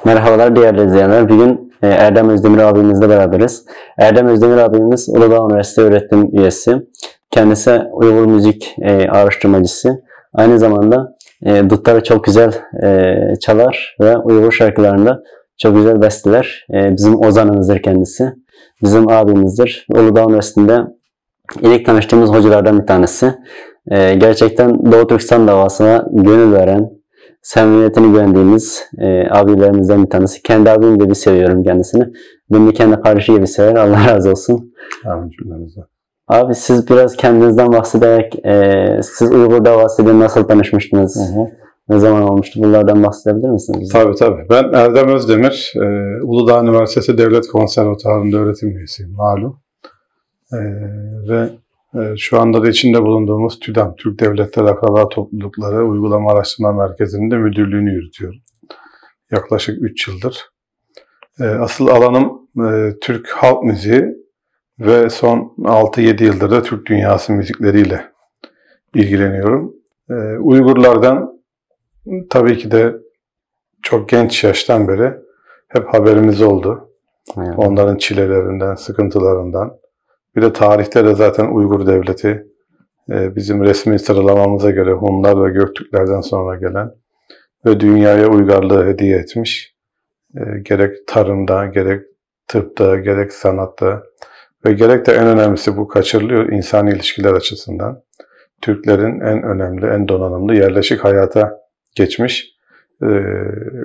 Merhabalar değerli izleyenler. Bugün Erdem Özdemir abimizle beraberiz. Erdem Özdemir abimiz Uludağ Üniversitesi öğretim üyesi. Kendisi Uygur müzik araştırmacısı. Aynı zamanda dutları çok güzel çalar ve Uygur şarkılarında çok güzel besteler. Bizim ozanımızdır kendisi. Bizim abimizdir. Uludağ Üniversitesi'nde ilk tanıştığımız hocalardan bir tanesi. Gerçekten Doğu Türkistan davasına gönül veren, samimiyetini güvendiğimiz abilerimizden bir tanesi. Kendi abim gibi seviyorum kendisini. Beni de kendi kardeşi gibi sever. Allah razı olsun. Amin cümlemize. Abi siz biraz kendinizden bahsederek siz Uygur davasıyla nasıl tanışmıştınız? Ne zaman olmuştu? Bunlardan bahsedebilir misiniz? Tabii. Ben Erdem Özdemir. Uludağ Üniversitesi Devlet Konservatuvarı'nda öğretim üyesiyim malum. Ve şu anda da içinde bulunduğumuz TÜDAM, Türk Devletler Akraba Toplulukları Uygulama Araştırma Merkezi'nin de müdürlüğünü yürütüyorum. Yaklaşık 3 yıldır. Asıl alanım Türk halk müziği ve son 6-7 yıldır da Türk dünyası müzikleriyle ilgileniyorum. Uygurlardan tabii ki de çok genç yaştan beri hep haberimiz oldu. Evet. Onların çilelerinden, sıkıntılarından. Bir de tarihte de zaten Uygur Devleti bizim resmi sıralamamıza göre Hunlar ve Göktürklerden sonra gelen ve dünyaya uygarlığı hediye etmiş. Gerek tarımda, gerek tıpta, gerek sanatta ve gerek de en önemlisi bu kaçırılıyor insani ilişkiler açısından. Türklerin en önemli, en donanımlı yerleşik hayata geçmiş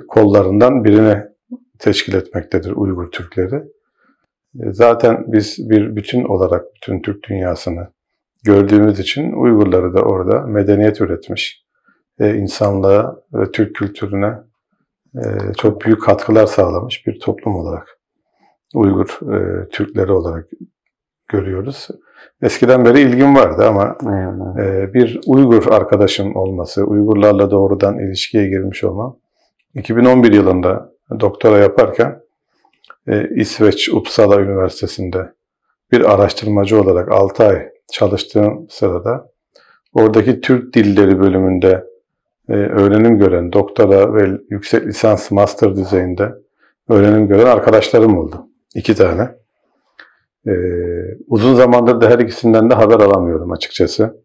kollarından birini teşkil etmektedir Uygur Türkleri. Zaten biz bir bütün olarak bütün Türk dünyasını gördüğümüz için Uygurları da orada medeniyet üretmiş, insanlığa ve Türk kültürüne çok büyük katkılar sağlamış bir toplum olarak Uygur Türkleri olarak görüyoruz. Eskiden beri ilgim vardı ama bir Uygur arkadaşım olması, Uygurlarla doğrudan ilişkiye girmiş olmam 2011 yılında doktora yaparken İsveç Uppsala Üniversitesi'nde bir araştırmacı olarak 6 ay çalıştığım sırada oradaki Türk Dilleri bölümünde öğrenim gören, doktora ve yüksek lisans, master düzeyinde öğrenim gören arkadaşlarım oldu. 2 tane. Uzun zamandır da her ikisinden de haber alamıyorum açıkçası.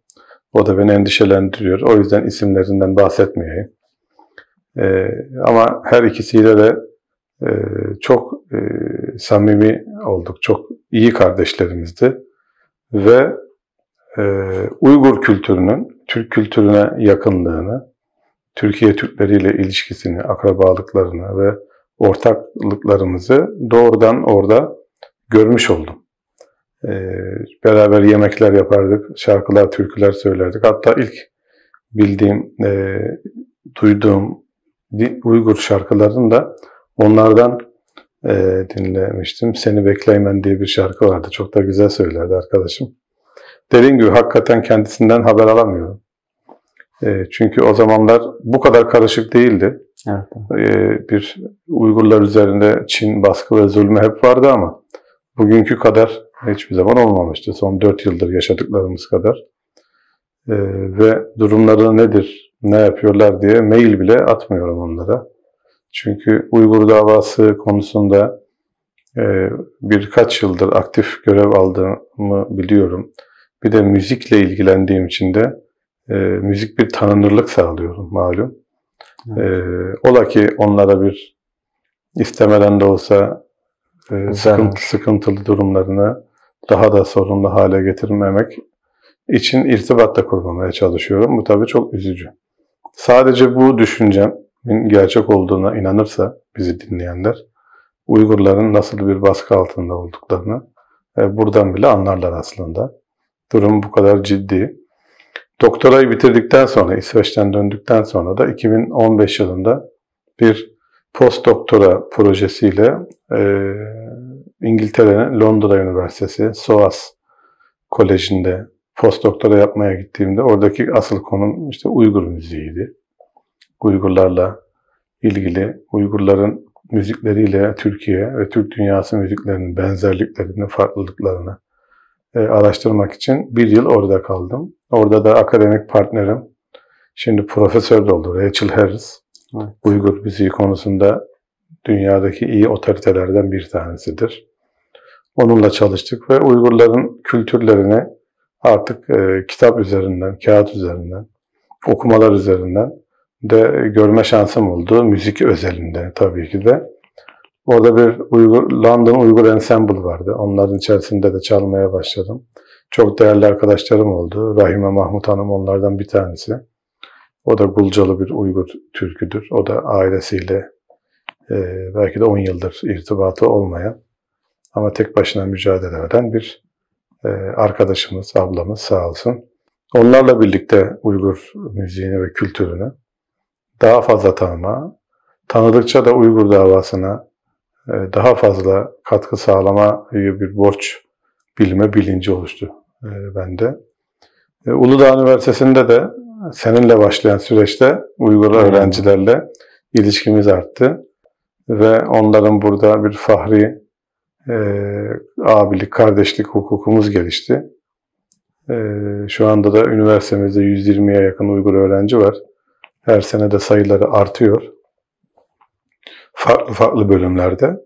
O da beni endişelendiriyor. O yüzden isimlerinden bahsetmeyeyim. Ama her ikisiyle de çok samimi olduk. Çok iyi kardeşlerimizdi. Ve Uygur kültürünün Türk kültürüne yakınlığını, Türkiye Türkleriyle ilişkisini, akrabalıklarını ve ortaklıklarımızı doğrudan orada görmüş oldum. Beraber yemekler yapardık, şarkılar, türküler söylerdik. Hatta ilk bildiğim, duyduğum Uygur şarkılarını da onlardan dinlemiştim. Seni Bekleymen diye bir şarkı vardı. Çok da güzel söylerdi arkadaşım. Dediğim gibi hakikaten kendisinden haber alamıyorum. Çünkü o zamanlar bu kadar karışık değildi. Evet. Bir Uygurlar üzerinde Çin baskı ve zulmü hep vardı ama bugünkü kadar hiçbir zaman olmamıştı. Son 4 yıldır yaşadıklarımız kadar. Ve durumları nedir, ne yapıyorlar diye mail bile atmıyorum onlara. Çünkü Uygur davası konusunda birkaç yıldır aktif görev aldığımı biliyorum. Bir de müzikle ilgilendiğim için de müzik bir tanınırlık sağlıyorum malum. Ola ki onlara bir istemeden de olsa sıkıntılı durumlarını daha da sorunlu hale getirmemek için irtibat da kurmamaya çalışıyorum. Bu tabii çok üzücü. Sadece bu düşüncemin gerçek olduğuna inanırsa bizi dinleyenler, Uygurların nasıl bir baskı altında olduklarını buradan bile anlarlar aslında. Durum bu kadar ciddi. Doktorayı bitirdikten sonra, İsveç'ten döndükten sonra da 2015 yılında bir postdoktora projesiyle İngiltere'nin Londra Üniversitesi SOAS Koleji'nde postdoktora yapmaya gittiğimde oradaki asıl konum işte Uygur müziğiydi. Uygurlarla ilgili, Uygurların müzikleriyle Türkiye ve Türk dünyası müziklerinin benzerliklerini, farklılıklarını araştırmak için 1 yıl orada kaldım. Orada da akademik partnerim, şimdi profesör de oldu, Rachel Harris. Evet. Uygur müziği konusunda dünyadaki iyi otoritelerden bir tanesidir. Onunla çalıştık ve Uygurların kültürlerini artık kitap üzerinden, kağıt üzerinden, okumalar üzerinden de görme şansım oldu. Müzik özelinde tabii ki de. Orada bir London Uygur Ensemble vardı. Onların içerisinde de çalmaya başladım. Çok değerli arkadaşlarım oldu. Rahime Mahmut Hanım onlardan bir tanesi. O da Gulcalı bir Uygur türküdür. O da ailesiyle belki de 10 yıldır irtibatı olmayan ama tek başına mücadele eden bir arkadaşımız, ablamız sağ olsun. Onlarla birlikte Uygur müziğini ve kültürünü daha fazla tanıdıkça da Uygur davasına daha fazla katkı sağlama bir borç bilme bilinci oluştu bende. Uludağ Üniversitesi'nde de seninle başlayan süreçte Uygur öğrencilerle ilişkimiz arttı ve onların burada bir fahri abilik, kardeşlik hukukumuz gelişti. Şu anda da üniversitemizde 120'ye yakın Uygur öğrenci var. Her sene de sayıları artıyor. Farklı bölümlerde.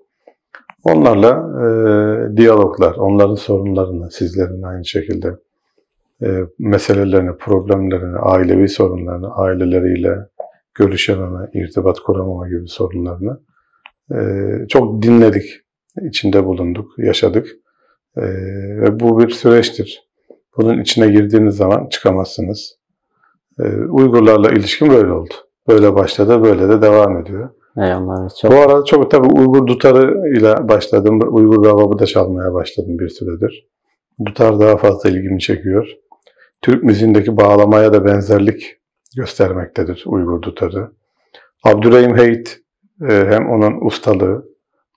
Onlarla diyaloglar, onların sorunlarını, sizlerin aynı şekilde meselelerini, problemlerini, ailevi sorunlarını, aileleriyle görüşememe, irtibat kuramama gibi sorunlarını çok dinledik, içinde bulunduk, yaşadık. Ve bu bir süreçtir. Bunun içine girdiğiniz zaman çıkamazsınız. Uygurlarla ilişkim böyle oldu. Böyle başladı, böyle de devam ediyor. Bu arada çok tabii Uygur dutarı ile başladım. Uygur ravabı da çalmaya başladım bir süredir. Dutar daha fazla ilgimi çekiyor. Türk müziğindeki bağlamaya da benzerlik göstermektedir Uygur dutarı. Abdurrahim Heyit hem onun ustalığı,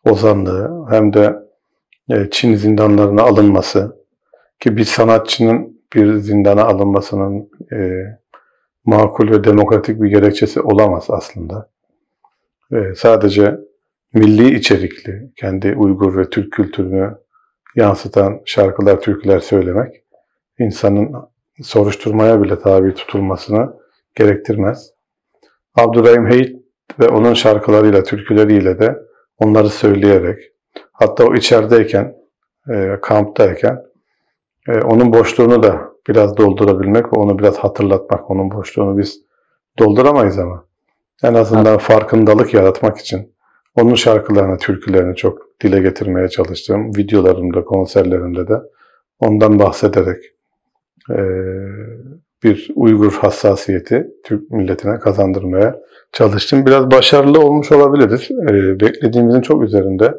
ozanlığı hem de Çin zindanlarına alınması ki bir sanatçının bir zindana alınmasının makul ve demokratik bir gerekçesi olamaz aslında. Sadece milli içerikli, kendi Uygur ve Türk kültürünü yansıtan şarkılar, türküler söylemek insanın soruşturmaya bile tabi tutulmasını gerektirmez. Abdurrahim Heyit ve onun şarkılarıyla, türküleriyle de onları söyleyerek, hatta o içerideyken, kamptayken onun boşluğunu da biraz doldurabilmek ve onu biraz hatırlatmak. Onun boşluğunu biz dolduramayız ama en azından farkındalık yaratmak için onun şarkılarını, türkülerini çok dile getirmeye çalıştım. Videolarımda, konserlerimde de ondan bahsederek bir Uygur hassasiyeti Türk milletine kazandırmaya çalıştım. Biraz başarılı olmuş olabiliriz. Beklediğimizin çok üzerinde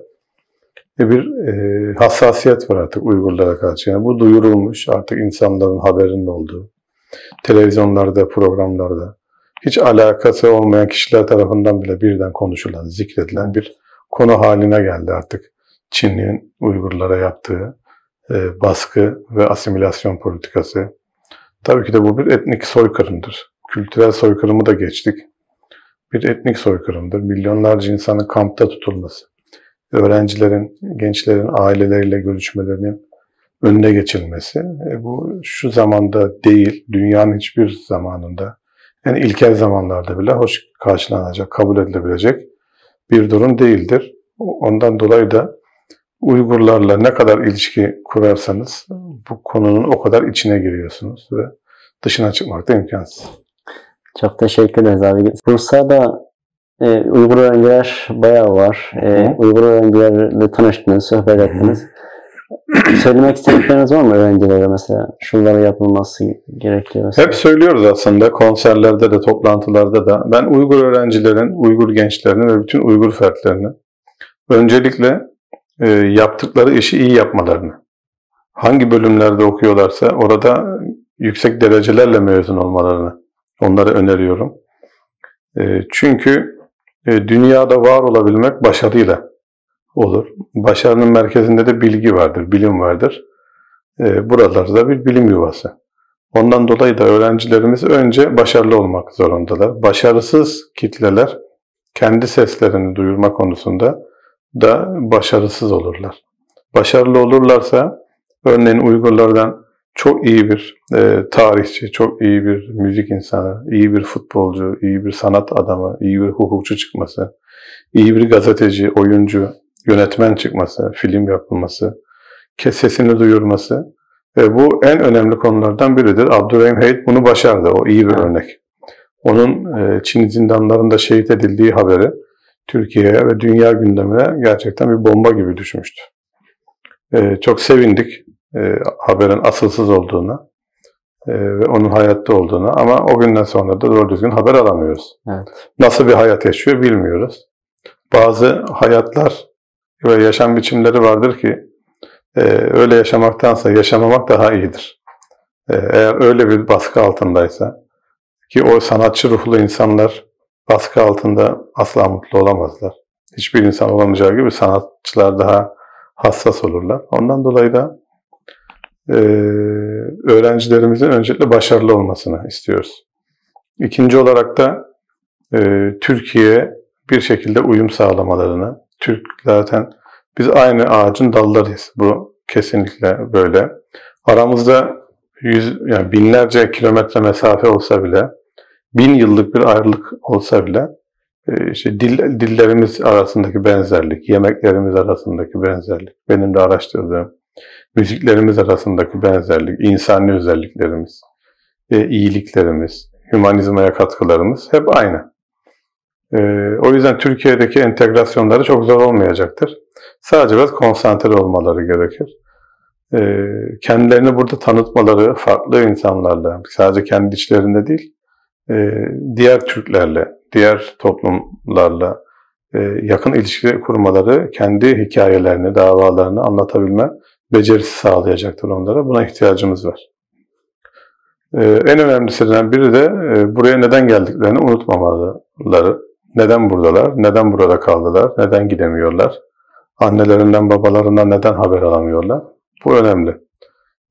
bir hassasiyet var artık Uygurlara karşı. Yani bu duyurulmuş, artık insanların haberinin olduğu, televizyonlarda, programlarda hiç alakası olmayan kişiler tarafından bile birden konuşulan, zikredilen bir konu haline geldi artık. Çin'in Uygurlara yaptığı baskı ve asimilasyon politikası. Tabii ki de bu bir etnik soykırımdır. Kültürel soykırımı da geçtik. Bir etnik soykırımdır. Milyonlarca insanın kampta tutulması, öğrencilerin, gençlerin aileleriyle görüşmelerinin önüne geçilmesi. Bu şu zamanda değil, dünyanın hiçbir zamanında, yani ilkel zamanlarda bile hoş karşılanacak, kabul edilebilecek bir durum değildir. Ondan dolayı da Uygurlarla ne kadar ilişki kurarsanız bu konunun o kadar içine giriyorsunuz ve dışına çıkmak da imkansız. Çok teşekkür ederiz abi. Bursa'da Uygur öğrenciler bayağı var. Uygur öğrencilerle tanıştınız, sohbet ettiniz. Söylemek istedikleriniz var mı öğrencilere mesela? Şunların yapılması gerekiyor. Hep söylüyoruz aslında konserlerde de, toplantılarda da. Ben Uygur öğrencilerin, Uygur gençlerinin ve bütün Uygur fertlerinin öncelikle yaptıkları işi iyi yapmalarını, hangi bölümlerde okuyorlarsa orada yüksek derecelerle mezun olmalarını onlara öneriyorum. Çünkü dünyada var olabilmek başarıyla olur. Başarının merkezinde de bilgi vardır, bilim vardır. Buralarda bir bilim yuvası. Ondan dolayı da öğrencilerimiz önce başarılı olmak zorundalar. Başarısız kitleler kendi seslerini duyurma konusunda da başarısız olurlar. Başarılı olurlarsa, örneğin Uygurlardan çok iyi bir tarihçi, çok iyi bir müzik insanı, iyi bir futbolcu, iyi bir sanat adamı, iyi bir hukukçu çıkması, iyi bir gazeteci, oyuncu, yönetmen çıkması, film yapılması, sesini duyurması. Bu en önemli konulardan biridir. Abdurrahim Heit bunu başardı. O iyi bir örnek. Onun Çin zindanlarında şehit edildiği haberi Türkiye'ye ve dünya gündemine gerçekten bir bomba gibi düşmüştü. Çok sevindik haberin asılsız olduğuna ve onun hayatta olduğuna, ama o günden sonra da doğru düzgün haber alamıyoruz. Evet. Nasıl bir hayat yaşıyor bilmiyoruz. Bazı hayatlar ve yaşam biçimleri vardır ki öyle yaşamaktansa yaşamamak daha iyidir. Eğer öyle bir baskı altındaysa, ki o sanatçı ruhlu insanlar baskı altında asla mutlu olamazlar. Hiçbir insan olamayacağı gibi sanatçılar daha hassas olurlar. Ondan dolayı da öğrencilerimizin öncelikle başarılı olmasını istiyoruz. İkinci olarak da Türkiye'ye bir şekilde uyum sağlamalarını, zaten biz aynı ağacın dallarıyız. Bu kesinlikle böyle. Aramızda yani binlerce kilometre mesafe olsa bile, 1000 yıllık bir ayrılık olsa bile, işte dillerimiz arasındaki benzerlik, yemeklerimiz arasındaki benzerlik, benim de araştırdığım müziklerimiz arasındaki benzerlik, insani özelliklerimiz, iyiliklerimiz, hümanizmaya katkılarımız hep aynı. O yüzden Türkiye'deki entegrasyonları çok zor olmayacaktır. Sadece biraz konsantre olmaları gerekir. Kendilerini burada tanıtmaları, farklı insanlarla, sadece kendi içlerinde değil, diğer Türklerle, diğer toplumlarla yakın ilişki kurmaları, kendi hikayelerini, davalarını anlatabilme becerisi sağlayacaktır onlara. Buna ihtiyacımız var. En önemlisinden biri de buraya neden geldiklerini unutmamaları. Neden buradalar, neden burada kaldılar, neden gidemiyorlar, annelerinden, babalarından neden haber alamıyorlar. Bu önemli.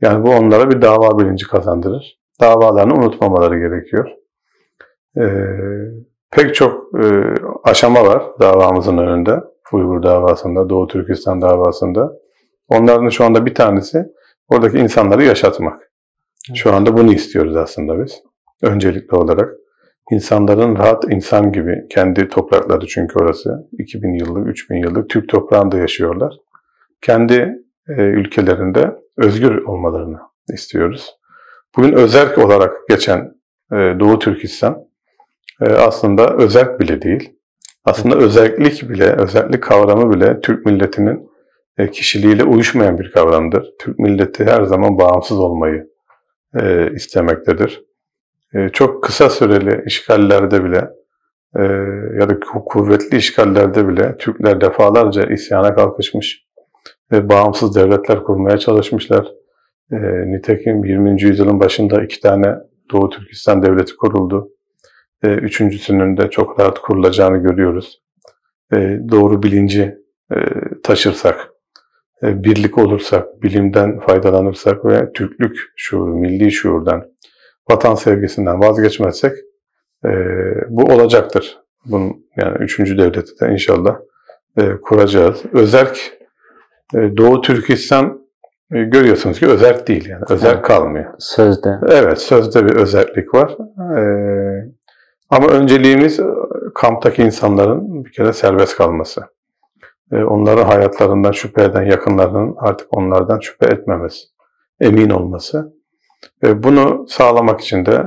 Yani bu onlara bir dava bilinci kazandırır. Davalarını unutmamaları gerekiyor. Pek çok aşama var davamızın önünde. Uygur davasında, Doğu Türkistan davasında. Onların şu anda bir tanesi oradaki insanları yaşatmak. Şu anda bunu istiyoruz aslında biz. Öncelikli olarak. İnsanların rahat insan gibi, kendi toprakları çünkü orası 2000 yıllık, 3000 yıllık Türk toprağında yaşıyorlar. Kendi ülkelerinde özgür olmalarını istiyoruz. Bugün özerk olarak geçen Doğu Türkistan aslında özerk bile değil. Aslında özerklik bile, özerklik kavramı bile Türk milletinin kişiliğiyle uyuşmayan bir kavramdır. Türk milleti her zaman bağımsız olmayı istemektedir. Çok kısa süreli işgallerde bile ya da kuvvetli işgallerde bile Türkler defalarca isyana kalkışmış ve bağımsız devletler kurmaya çalışmışlar. Nitekim 20. yüzyılın başında 2 tane Doğu Türkistan devleti kuruldu. Üçüncüsünün de çok rahat kurulacağını görüyoruz. Doğru bilinci taşırsak, birlik olursak, bilimden faydalanırsak ve Türklük şuuru, milli şuurdan, vatan sevgisinden vazgeçmezsek bu olacaktır. Bunun yani 3. devleti de inşallah kuracağız. Özerk Doğu Türkistan görüyorsunuz ki özerk değil, yani özerk kalmıyor. Sözde. Evet, sözde bir özerklik var. Ama önceliğimiz kamptaki insanların bir kere serbest kalması. Onların hayatlarından şüphe eden yakınlarının artık onlardan şüphe etmemesi, emin olması. Bunu sağlamak için de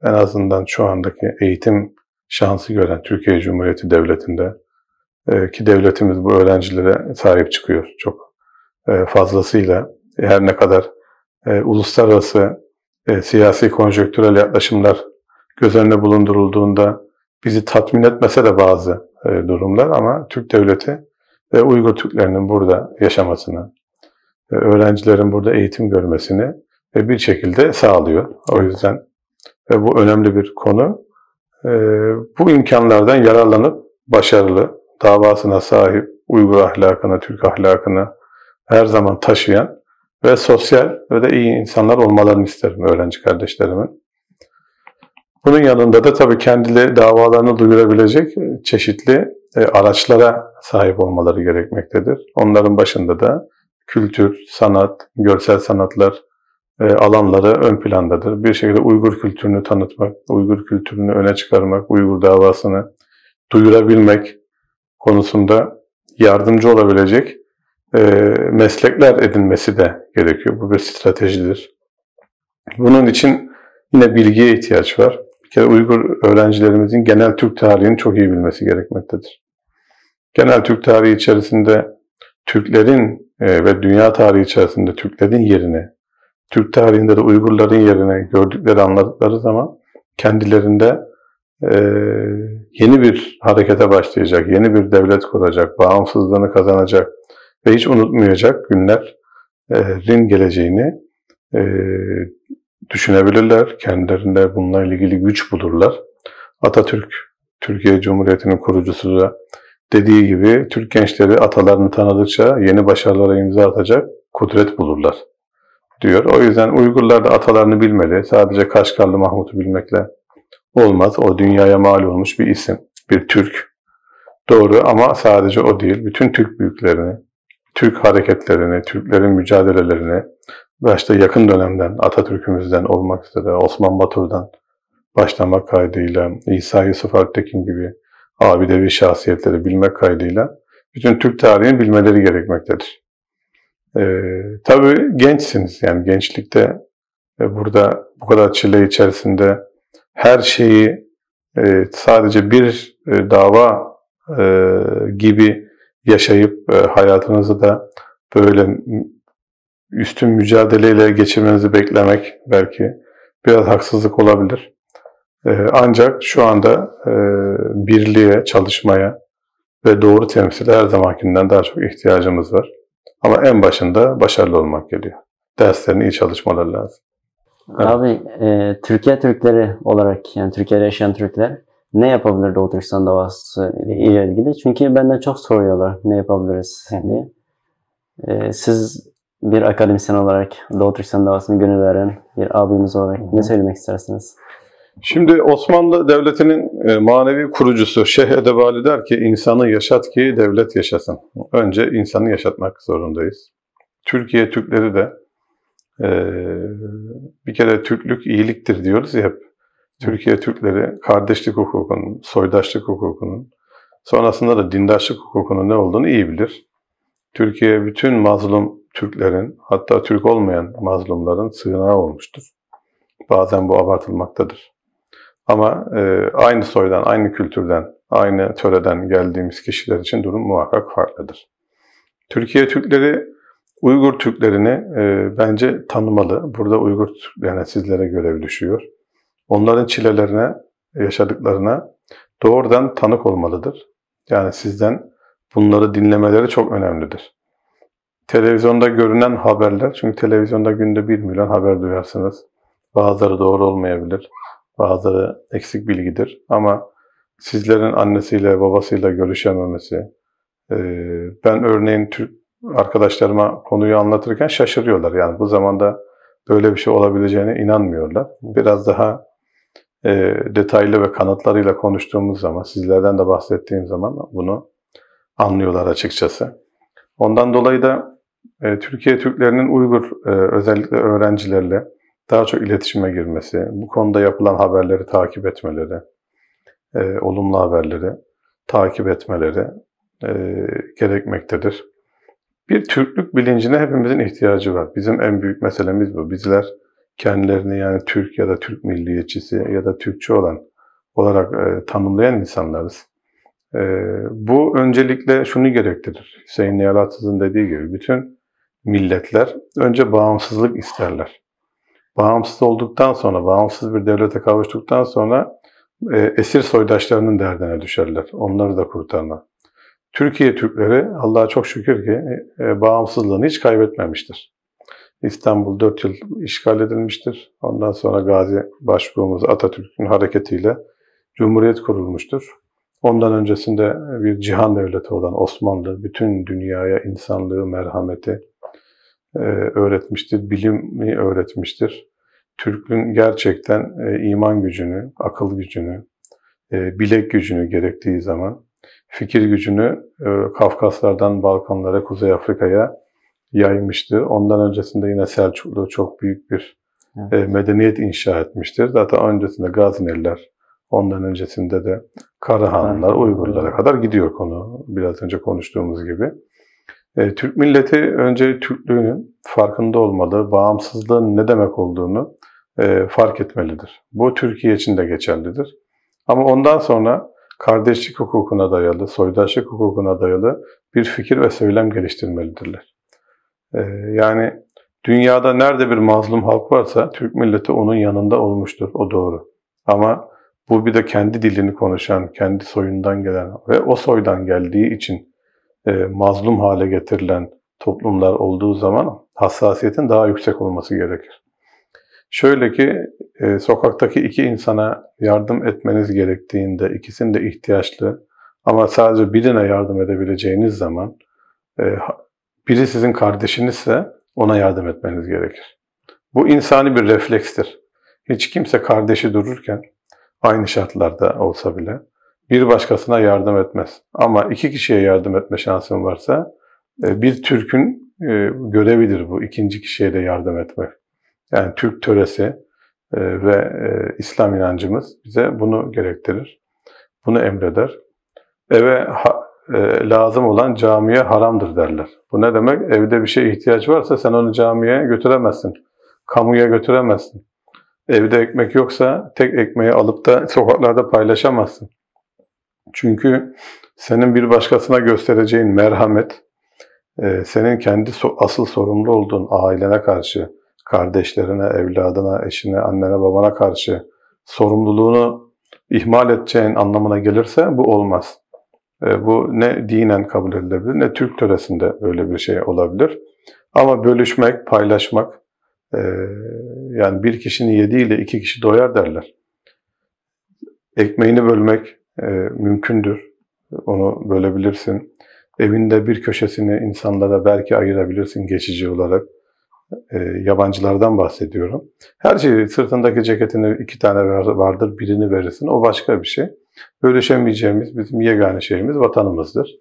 en azından şu andaki eğitim şansı gören Türkiye Cumhuriyeti Devleti'nde ki devletimiz bu öğrencilere sahip çıkıyor çok fazlasıyla. Her ne kadar uluslararası siyasi konjonktürel yaklaşımlar göz önüne bulundurulduğunda bizi tatmin etmese de bazı durumlar, ama Türk Devleti ve Uygur Türklerinin burada yaşamasını, öğrencilerin burada eğitim görmesini bir şekilde sağlıyor. O yüzden bu önemli bir konu. Bu imkanlardan yararlanıp başarılı, davasına sahip, Uygur ahlakını, Türk ahlakını her zaman taşıyan ve sosyal ve de iyi insanlar olmalarını isterim öğrenci kardeşlerimin. Bunun yanında da tabii kendileri davalarını duyurabilecek çeşitli araçlara sahip olmaları gerekmektedir. Onların başında da kültür, sanat, görsel sanatlar, alanları ön plandadır. Bir şekilde Uygur kültürünü tanıtmak, Uygur kültürünü öne çıkarmak, Uygur davasını duyurabilmek konusunda yardımcı olabilecek meslekler edinmesi de gerekiyor. Bu bir stratejidir. Bunun için yine bilgiye ihtiyaç var. Bir kere Uygur öğrencilerimizin genel Türk tarihini çok iyi bilmesi gerekmektedir. Genel Türk tarihi içerisinde Türklerin ve dünya tarihi içerisinde Türklerin yerini, Türk tarihinde de Uygurların yerini gördükleri, anladıkları zaman kendilerinde yeni bir harekete başlayacak, yeni bir devlet kuracak, bağımsızlığını kazanacak ve hiç unutmayacak günlerin geleceğini düşünebilirler. Kendilerinde bununla ilgili güç bulurlar. Atatürk, Türkiye Cumhuriyeti'nin kurucusu da dediği gibi Türk gençleri atalarını tanıdıkça yeni başarılara imza atacak kudret bulurlar diyor. O yüzden Uygurlar da atalarını bilmeli. Sadece Kaşgarlı Mahmut'u bilmekle olmaz. O dünyaya mal olmuş bir isim, bir Türk. Doğru ama sadece o değil. Bütün Türk büyüklerini, Türk hareketlerini, Türklerin mücadelelerini, başta yakın dönemden Atatürk'ümüzden olmak üzere Osman Batur'dan başlamak kaydıyla İsa Yusuf Alptekin gibi abidevi şahsiyetleri bilmek kaydıyla bütün Türk tarihini bilmeleri gerekmektedir. Tabii gençsiniz. Yani gençlikte burada bu kadar çile içerisinde her şeyi sadece bir dava gibi yaşayıp hayatınızı da böyle üstün mücadeleyle geçirmenizi beklemek belki biraz haksızlık olabilir. Ancak şu anda birliğe, çalışmaya ve doğru temsile her zamankinden daha çok ihtiyacımız var. Ama en başında başarılı olmak geliyor. Derslerini iyi çalışmaları lazım. Abi Türkiye Türkleri olarak, yani Türkiye'de yaşayan Türkler ne yapabilir Doğu Türkistan davası ile ilgili? Çünkü benden çok soruyorlar ne yapabiliriz diye. Siz bir akademisyen olarak Doğu Türkistan davasını gönül veren bir abimiz olarak ne söylemek istersiniz? Şimdi Osmanlı Devleti'nin manevi kurucusu Şeyh Edebali der ki insanı yaşat ki devlet yaşasın. Önce insanı yaşatmak zorundayız. Türkiye Türkleri de bir kere Türklük iyiliktir diyoruz ya hep. Türkiye Türkleri kardeşlik hukukunun, soydaşlık hukukunun, sonrasında da dindaşlık hukukunun ne olduğunu iyi bilir. Türkiye bütün mazlum Türklerin, hatta Türk olmayan mazlumların sığınağı olmuştur. Bazen bu abartılmaktadır. Ama aynı soydan, aynı kültürden, aynı töreden geldiğimiz kişiler için durum muhakkak farklıdır. Türkiye Türkleri, Uygur Türklerini bence tanımalı. Burada Uygur Türklerine sizlere görev düşüyor. Onların çilelerine, yaşadıklarına doğrudan tanık olmalıdır. Yani sizden bunları dinlemeleri çok önemlidir. Televizyonda görünen haberler, çünkü televizyonda günde 1 milyon haber duyarsınız. Bazıları doğru olmayabilir, bazıları eksik bilgidir. Ama sizlerin annesiyle, babasıyla görüşememesi, ben örneğin Türk arkadaşlarıma konuyu anlatırken şaşırıyorlar. Yani bu zamanda böyle bir şey olabileceğine inanmıyorlar. Biraz daha detaylı ve kanıtlarıyla konuştuğumuz zaman, sizlerden de bahsettiğim zaman bunu anlıyorlar açıkçası. Ondan dolayı da Türkiye Türklerinin Uygur özellikle öğrencilerle daha çok iletişime girmesi, bu konuda yapılan haberleri takip etmeleri, olumlu haberleri takip etmeleri gerekmektedir. Bir Türklük bilincine hepimizin ihtiyacı var. Bizim en büyük meselemiz bu. Bizler kendilerini yani Türk ya da Türk milliyetçisi ya da Türkçü olarak tanımlayan insanlarız. Bu öncelikle şunu gerektirir. Hüseyin Niyalatız'ın dediği gibi bütün milletler önce bağımsızlık isterler. Bağımsız olduktan sonra, bağımsız bir devlete kavuştuktan sonra esir soydaşlarının derdine düşerler. Onları da kurtarmak. Türkiye Türkleri Allah'a çok şükür ki bağımsızlığını hiç kaybetmemiştir. İstanbul 4 yıl işgal edilmiştir. Ondan sonra Gazi Başbuğumuz Atatürk'ün hareketiyle Cumhuriyet kurulmuştur. Ondan öncesinde bir cihan devleti olan Osmanlı bütün dünyaya insanlığı, merhameti öğretmiştir, bilimi öğretmiştir. Türk'ün gerçekten iman gücünü, akıl gücünü, bilek gücünü gerektiği zaman fikir gücünü Kafkaslardan Balkanlara, Kuzey Afrika'ya yaymıştır. Ondan öncesinde yine Selçuklu çok büyük bir medeniyet inşa etmiştir. Zaten öncesinde Gazneliler, ondan öncesinde de Karahanlılar, Uygurlara kadar gidiyor konu. Biraz önce konuştuğumuz gibi. Türk milleti önce Türklüğünün farkında olmalı, bağımsızlığın ne demek olduğunu fark etmelidir. Bu Türkiye için de geçerlidir. Ama ondan sonra kardeşlik hukukuna dayalı, soydaşlık hukukuna dayalı bir fikir ve söylem geliştirmelidirler. Yani dünyada nerede bir mazlum halk varsa Türk milleti onun yanında olmuştur, o doğru. Ama bu bir de kendi dilini konuşan, kendi soyundan gelen ve o soydan geldiği için mazlum hale getirilen toplumlar olduğu zaman hassasiyetin daha yüksek olması gerekir. Şöyle ki sokaktaki iki insana yardım etmeniz gerektiğinde, ikisinin de ihtiyaçlı ama sadece birine yardım edebileceğiniz zaman biri sizin kardeşinizse ona yardım etmeniz gerekir. Bu insani bir reflekstir. Hiç kimse kardeşi dururken aynı şartlarda olsa bile bir başkasına yardım etmez. Ama iki kişiye yardım etme şansın varsa bir Türk'ün görevidir bu ikinci kişiye de yardım etmek. Yani Türk töresi ve İslam inancımız bize bunu gerektirir. Bunu emreder. Eve lazım olan camiye haramdır derler. Bu ne demek? Evde bir şeye ihtiyaç varsa sen onu camiye götüremezsin. Kamuya götüremezsin. Evde ekmek yoksa tek ekmeği alıp da sokaklarda paylaşamazsın. Çünkü senin bir başkasına göstereceğin merhamet, senin kendi asıl sorumlu olduğun ailene karşı, kardeşlerine, evladına, eşine, annene, babana karşı sorumluluğunu ihmal edeceğin anlamına gelirse bu olmaz. Bu ne dinen kabul edilebilir ne Türk töresinde böyle bir şey olabilir. Ama bölüşmek, paylaşmak, yani bir kişinin yediğiyle iki kişi doyar derler. Ekmeğini bölmek mümkündür. Onu bölebilirsin. Evinde bir köşesini insanlara belki ayırabilirsin geçici olarak. Yabancılardan bahsediyorum. Her şeyi, sırtındaki ceketini iki tane vardır, birini verirsin. O başka bir şey. Bölüşemeyeceğimiz bizim yegane şeyimiz vatanımızdır.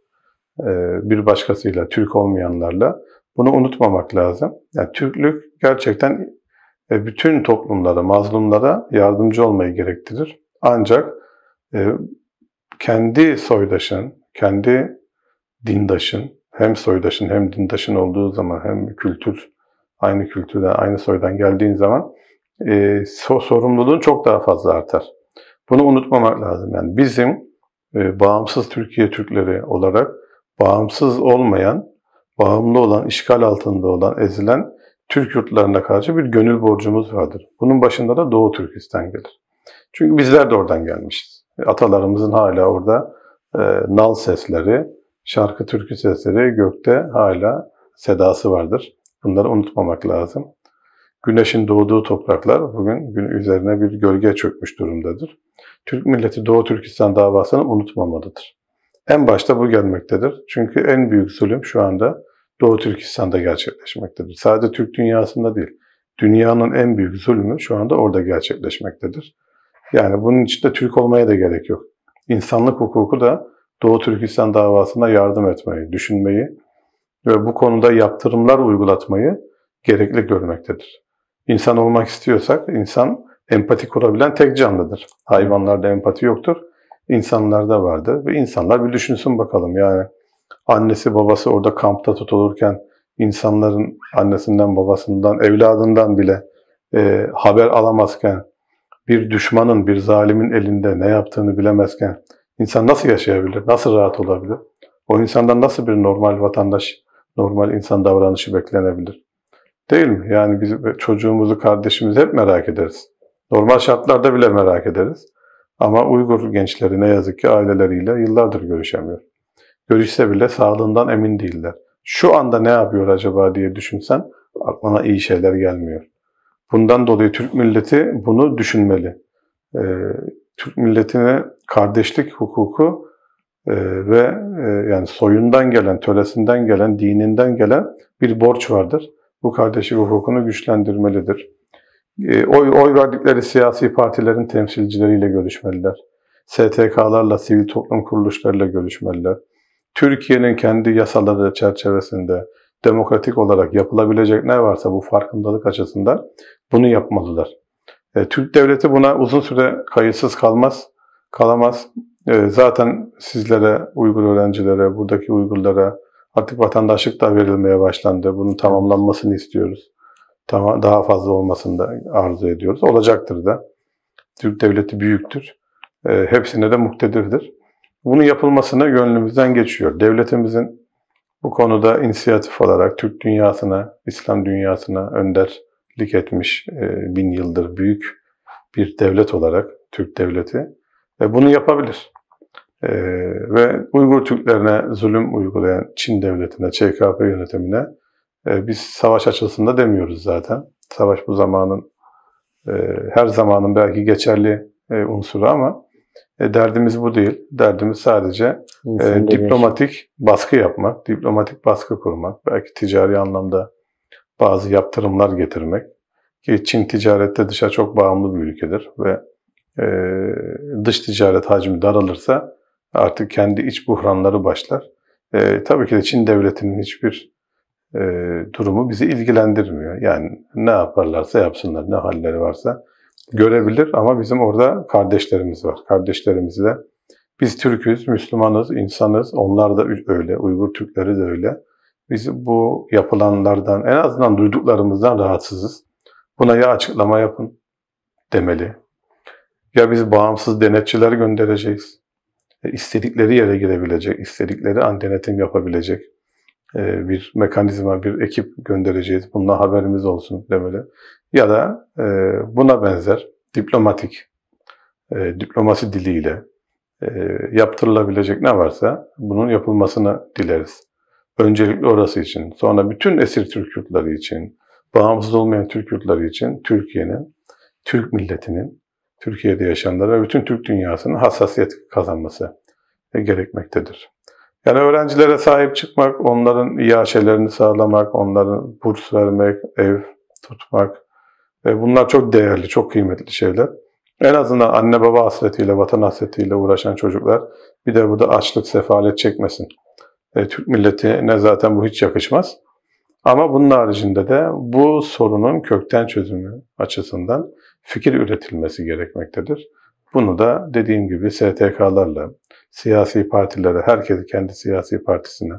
Bir başkasıyla, Türk olmayanlarla. Bunu unutmamak lazım. Yani Türklük gerçekten bütün toplumlara, mazlumlara yardımcı olmayı gerektirir. Ancak kendi soydaşın, kendi dindaşın, hem soydaşın hem dindaşın olduğu zaman, hem aynı kültürden, aynı soydan geldiğin zaman sorumluluğun çok daha fazla artar. Bunu unutmamak lazım. Yani bizim bağımsız Türkiye Türkleri olarak bağımsız olmayan, bağımlı olan, işgal altında olan, ezilen Türk yurtlarına karşı bir gönül borcumuz vardır. Bunun başında da Doğu Türkistan gelir. Çünkü bizler de oradan gelmişiz. Atalarımızın hala orada nal sesleri, şarkı türkü sesleri gökte hala sedası vardır. Bunları unutmamak lazım. Güneşin doğduğu topraklar bugün üzerine bir gölge çökmüş durumdadır. Türk milleti Doğu Türkistan davasını unutmamalıdır. En başta bu gelmektedir. Çünkü en büyük zulüm şu anda Doğu Türkistan'da gerçekleşmektedir. Sadece Türk dünyasında değil, dünyanın en büyük zulmü şu anda orada gerçekleşmektedir. Yani bunun için de Türk olmaya da gerek yok. İnsanlık hukuku da Doğu Türkistan davasına yardım etmeyi, düşünmeyi ve bu konuda yaptırımlar uygulatmayı gerekli görmektedir. İnsan olmak istiyorsak, insan empati kurabilen tek canlıdır. Hayvanlarda empati yoktur, insanlarda vardır. Ve insanlar bir düşünsün bakalım, yani annesi babası orada kampta tutulurken, insanların annesinden, babasından, evladından bile haber alamazken, bir düşmanın, bir zalimin elinde ne yaptığını bilemezken insan nasıl yaşayabilir, nasıl rahat olabilir? O insandan nasıl bir normal vatandaş, normal insan davranışı beklenebilir? Değil mi? Yani biz çocuğumuzu, kardeşimizi hep merak ederiz. Normal şartlarda bile merak ederiz. Ama Uygur gençleri ne yazık ki aileleriyle yıllardır görüşemiyor. Görüşse bile sağlığından emin değiller. Şu anda ne yapıyor acaba diye düşünsen aklına iyi şeyler gelmiyor. Bundan dolayı Türk milleti bunu düşünmeli. Türk milletine kardeşlik hukuku ve yani soyundan gelen, töresinden gelen, dininden gelen bir borç vardır. Bu kardeşlik hukukunu güçlendirmelidir. Oy verdikleri siyasi partilerin temsilcileriyle görüşmeliler. STK'larla, sivil toplum kuruluşlarıyla görüşmeliler. Türkiye'nin kendi yasaları çerçevesinde, demokratik olarak yapılabilecek ne varsa bu farkındalık açısından bunu yapmalılar. Türk devleti buna uzun süre kayıtsız kalamaz. Zaten sizlere, Uygur öğrencilere, buradaki Uygurlara artık vatandaşlık da verilmeye başlandı. Bunun tamamlanmasını istiyoruz. Daha fazla olmasını da arzu ediyoruz. Olacaktır da. Türk devleti büyüktür. Hepsine de muktedirdir. Bunun yapılmasına gönlümüzden geçiyor. Devletimizin bu konuda inisiyatif olarak Türk dünyasına, İslam dünyasına önderlik etmiş 1000 yıldır büyük bir devlet olarak Türk devleti bunu yapabilir. Ve Uygur Türklerine zulüm uygulayan Çin devletine, ÇKP yönetimine biz savaş açılsın demiyoruz zaten. Savaş bu zamanın her zamanın belki geçerli unsuru ama derdimiz bu değil. Derdimiz sadece diplomatik baskı yapmak, diplomatik baskı kurmak, belki ticari anlamda bazı yaptırımlar getirmek. Ki Çin ticarette dışa çok bağımlı bir ülkedir ve dış ticaret hacmi daralırsa artık kendi iç buhranları başlar. Tabii ki de Çin devletinin hiçbir durumu bizi ilgilendirmiyor. Yani ne yaparlarsa yapsınlar, ne halleri varsa görebilir ama bizim orada kardeşlerimiz var. Kardeşlerimizle biz Türk'üz, Müslümanız, insanız. Onlar da öyle, Uygur Türkleri de öyle. Biz bu yapılanlardan, en azından duyduklarımızdan rahatsızız. Buna ya açıklama yapın demeli. Ya biz bağımsız denetçiler göndereceğiz. İstedikleri yere girebilecek, istedikleri an denetim yapabilecek bir mekanizma, bir ekip göndereceğiz. Bundan haberimiz olsun demeli. Ya da buna benzer diplomasi diliyle yaptırılabilecek ne varsa bunun yapılmasını dileriz. Öncelikle orası için, sonra bütün esir Türk yurtları için, bağımsız olmayan Türk yurtları için Türkiye'nin, Türk milletinin, Türkiye'de yaşayanlara ve bütün Türk dünyasının hassasiyet kazanması gerekmektedir. Yani öğrencilere sahip çıkmak, onların iaşelerini sağlamak, onların burs vermek, ev tutmak, bunlar çok değerli, çok kıymetli şeyler. En azından anne baba hasretiyle, vatan hasretiyle uğraşan çocuklar bir de burada açlık, sefalet çekmesin. Türk milletine zaten bu hiç yakışmaz. Ama bunun haricinde de bu sorunun kökten çözümü açısından fikir üretilmesi gerekmektedir. Bunu da dediğim gibi STK'larla, siyasi partilere, herkes kendi siyasi partisine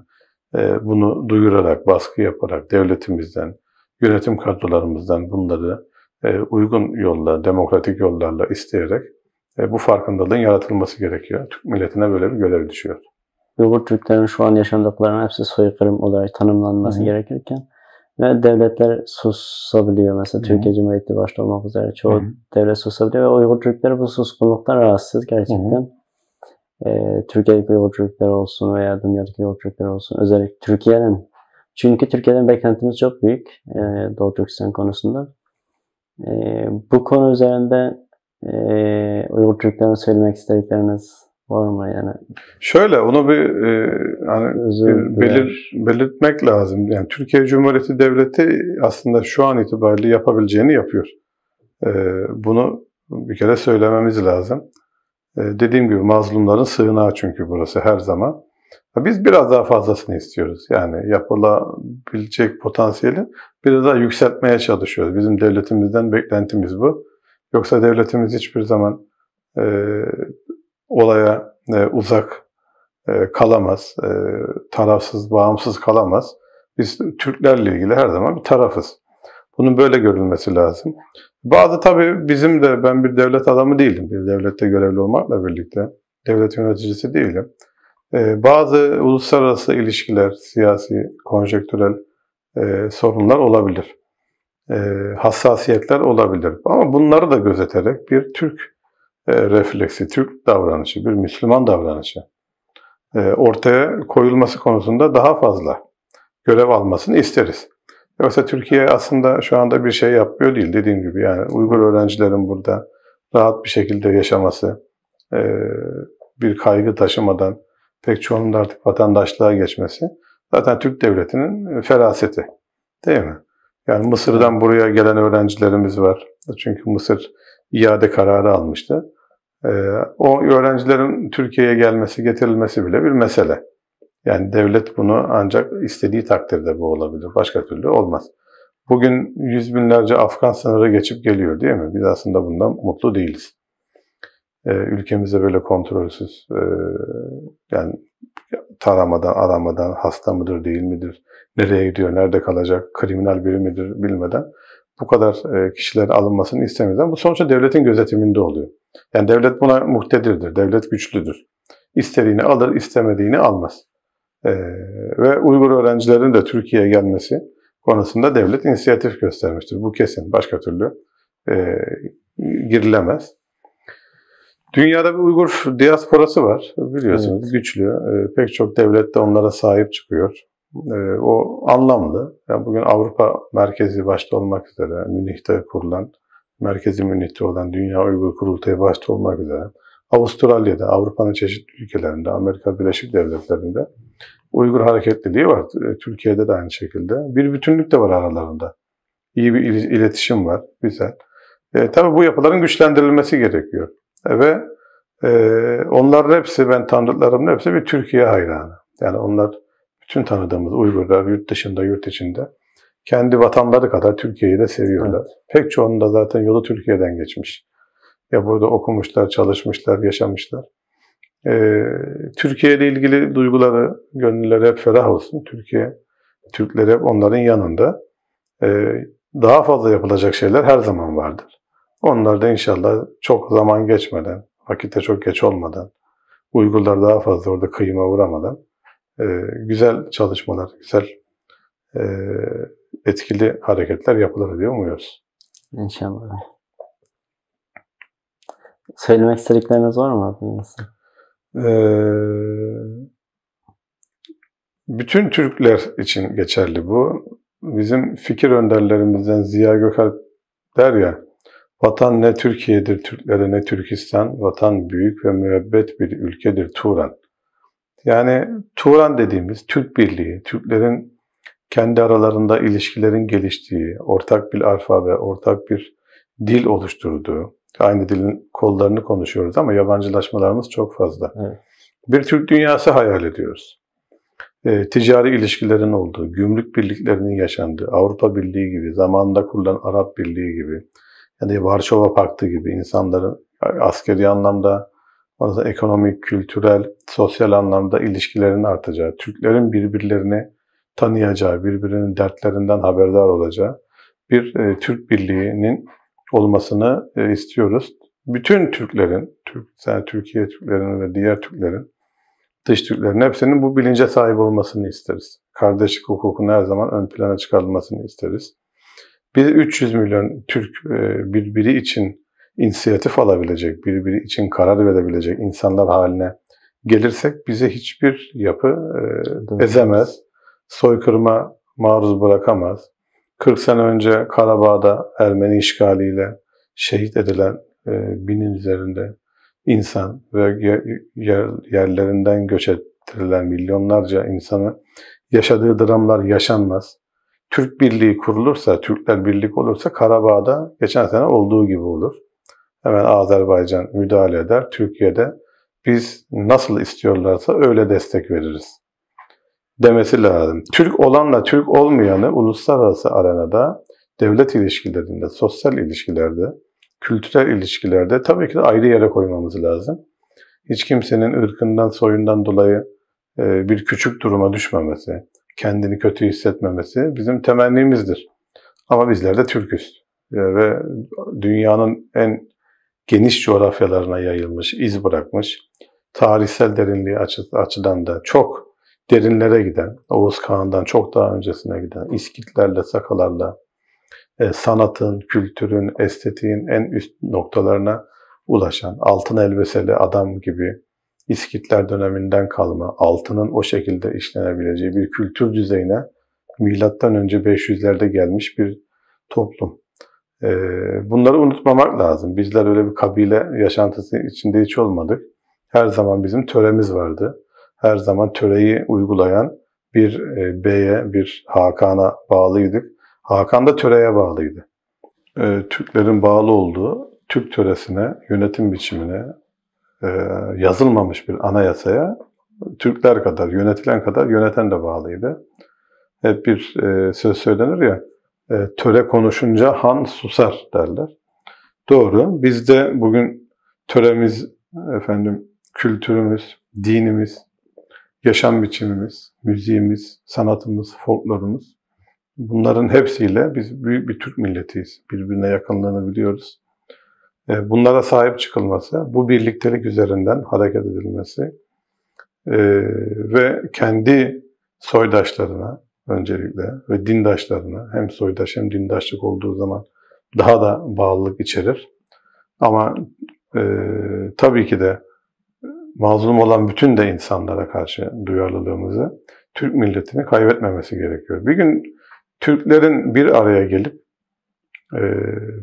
bunu duyurarak, baskı yaparak, devletimizden, yönetim kadrolarımızdan bunları uygun yolla, demokratik yollarla isteyerek bu farkındalığın yaratılması gerekiyor. Türk milletine böyle bir görev düşüyor. Uygur Türklerin şu an yaşadıklarının hepsi soykırım olarak tanımlanması gerekirken ve devletler susabiliyor. Mesela Türkiye Cumhuriyeti başta olmak üzere çoğu devlet susabiliyor ve Uygur Türkleri bu suskunluktan rahatsız gerçekten. Türkiye'deki Uygur Türkleri olsun veya dünyadaki Uygur Türkleri olsun, özellikle Türkiye'nin. Çünkü Türkiye'den beklentimiz çok büyük Doğu Türkistan konusunda. Bu konu üzerinde Uygur Türklerine söylemek istedikleriniz var mı yani? Şöyle onu belirtmek lazım. Yani Türkiye Cumhuriyeti Devleti aslında şu an itibariyle yapabileceğini yapıyor. Bunu bir kere söylememiz lazım. Dediğim gibi mazlumların sığınağı çünkü burası her zaman. Biz biraz daha fazlasını istiyoruz. Yani yapılabilecek potansiyeli biraz daha yükseltmeye çalışıyoruz. Bizim devletimizden beklentimiz bu. Yoksa devletimiz hiçbir zaman olaya uzak kalamaz, tarafsız, bağımsız kalamaz. Biz Türklerle ilgili her zaman bir tarafız. Bunun böyle görülmesi lazım. Bazı tabii ben bir devlet adamı değilim. Bir devlette görevli olmakla birlikte devlet yöneticisi değilim. Bazı uluslararası ilişkiler, siyasi, konjektürel sorunlar olabilir. Hassasiyetler olabilir. Ama bunları da gözeterek bir Türk refleksi, Türk davranışı, bir Müslüman davranışı ortaya koyulması konusunda daha fazla görev almasını isteriz. Yoksa Türkiye aslında şu anda bir şey yapmıyor değil. Dediğim gibi yani Uygur öğrencilerin burada rahat bir şekilde yaşaması, bir kaygı taşımadan pek çoğunun da artık vatandaşlığa geçmesi zaten Türk devletinin feraseti. Değil mi? Yani Mısır'dan buraya gelen öğrencilerimiz var. Çünkü Mısır iade kararı almıştı. O öğrencilerin Türkiye'ye gelmesi, getirilmesi bile bir mesele. Yani devlet bunu ancak istediği takdirde bu olabilir. Başka türlü olmaz. Bugün yüz binlerce Afgan sınırı geçip geliyor değil mi? Biz aslında bundan mutlu değiliz. Ülkemizde böyle kontrolsüz, yani taramadan, aramadan, hasta mıdır, değil midir, nereye gidiyor, nerede kalacak, kriminal biri midir bilmeden bu kadar kişilerin alınmasını istemiyoruz. Bu sonuçta devletin gözetiminde oluyor. Yani devlet buna muhtedirdir, devlet güçlüdür. İstediğini alır, istemediğini almaz. Ve Uygur öğrencilerin de Türkiye'ye gelmesi konusunda devlet inisiyatif göstermiştir. Bu kesin, başka türlü girilemez. Dünyada bir Uygur diasporası var, biliyorsunuz, evet. Güçlü. Pek çok devlet de onlara sahip çıkıyor. O anlamlı. Yani bugün Avrupa merkezi başta olmak üzere, Münih'te kurulan, merkezi Münih'te olan Dünya Uygur Kurultayı başta olmak üzere, Avustralya'da, Avrupa'nın çeşitli ülkelerinde, Amerika Birleşik Devletleri'nde Uygur hareketliliği var. Türkiye'de de aynı şekilde. Bir bütünlük de var aralarında. İyi bir iletişim var, güzel. Tabii bu yapıların güçlendirilmesi gerekiyor. Ve onların hepsi, ben tanıdıklarımın hepsi bir Türkiye hayranı. Yani onlar, bütün tanıdığımız Uygurlar yurt dışında, yurt içinde kendi vatanları kadar Türkiye'yi de seviyorlar. Evet. Pek çoğunun da zaten yolu Türkiye'den geçmiş. Ya burada okumuşlar, çalışmışlar, yaşamışlar. Türkiye ile ilgili duyguları, gönülleri hep ferah olsun. Türkleri hep onların yanında. Daha fazla yapılacak şeyler her zaman vardır. Onlar da inşallah çok zaman geçmeden, vakitte çok geç olmadan, Uygurlar daha fazla orada kıyıma uğramadan güzel çalışmalar, güzel etkili hareketler yapılır diye umuyoruz. İnşallah. Söylemek istedikleriniz var mı abi? Bütün Türkler için geçerli bu. Bizim fikir önderlerimizden Ziya Gökalp der ya, vatan ne Türkiye'dir Türklere ne Türkistan, vatan büyük ve müebbet bir ülkedir Turan. Yani Turan dediğimiz Türk Birliği, Türklerin kendi aralarında ilişkilerin geliştiği, ortak bir alfabe, ortak bir dil oluşturduğu, aynı dilin kollarını konuşuyoruz ama yabancılaşmalarımız çok fazla. Evet. Bir Türk dünyası hayal ediyoruz. Ticari ilişkilerin olduğu, gümrük birliklerinin yaşandığı, Avrupa Birliği gibi, zamanında kurulan Arap Birliği gibi, yani Varşova Paktı gibi insanların askeri anlamda, ekonomik, kültürel, sosyal anlamda ilişkilerin artacağı, Türklerin birbirlerini tanıyacağı, birbirinin dertlerinden haberdar olacağı bir Türk Birliği'nin olmasını istiyoruz. Bütün Türklerin, Türkiye Türklerinin ve diğer Türklerin, dış Türklerin hepsinin bu bilince sahip olmasını isteriz. Kardeşlik hukukunun her zaman ön plana çıkarılmasını isteriz. Biz 300 milyon Türk birbiri için inisiyatif alabilecek, birbiri için karar verebilecek insanlar haline gelirsek bize hiçbir yapı ezemez, soykırıma maruz bırakamaz. 40 sene önce Karabağ'da Ermeni işgaliyle şehit edilen binin üzerinde insan ve yerlerinden göç ettirilen milyonlarca insanı yaşadığı dramlar yaşanmaz. Türk Birliği kurulursa, Türkler birlik olursa Karabağ'da geçen sene olduğu gibi olur. Hemen Azerbaycan müdahale eder. Türkiye'de biz nasıl istiyorlarsa öyle destek veririz demesi lazım. Türk olanla Türk olmayanı uluslararası arenada, devlet ilişkilerinde, sosyal ilişkilerde, kültürel ilişkilerde tabii ki de ayrı yere koymamız lazım. Hiç kimsenin ırkından, soyundan dolayı bir küçük duruma düşmemesi, kendini kötü hissetmemesi bizim temennimizdir. Ama bizler de Türk'üz. Ve dünyanın en geniş coğrafyalarına yayılmış, iz bırakmış, tarihsel derinliği açıdan da çok derinlere giden, Oğuz Kağan'dan çok daha öncesine giden, İskitlerle, Sakalarla, sanatın, kültürün, estetiğin en üst noktalarına ulaşan, altın elbiseli adam gibi İskitler döneminden kalma, altının o şekilde işlenebileceği bir kültür düzeyine milattan önce 500'lerde gelmiş bir toplum. Bunları unutmamak lazım. Bizler öyle bir kabile yaşantısı içinde hiç olmadık. Her zaman bizim töremiz vardı. Her zaman töreyi uygulayan bir beye, bir Hakan'a bağlıydık. Hakan da töreye bağlıydı. Türklerin bağlı olduğu Türk töresine, yönetim biçimine, yazılmamış bir anayasaya Türkler kadar, yönetilen kadar yöneten de bağlıydı. Hep bir söz söylenir ya, töre konuşunca han susar derler. Doğru. Bizde bugün töremiz, kültürümüz, dinimiz, yaşam biçimimiz, müziğimiz, sanatımız, folklorumuz, bunların hepsiyle biz büyük bir Türk milletiyiz. Birbirine yakınlığını biliyoruz. Bunlara sahip çıkılması, bu birliktelik üzerinden hareket edilmesi ve kendi soydaşlarına öncelikle ve dindaşlarına, hem soydaş hem dindaşlık olduğu zaman daha da bağlılık içerir. Ama tabii ki de mazlum olan bütün de insanlara karşı duyarlılığımızı Türk milletini kaybetmemesi gerekiyor. Bir gün Türklerin bir araya gelip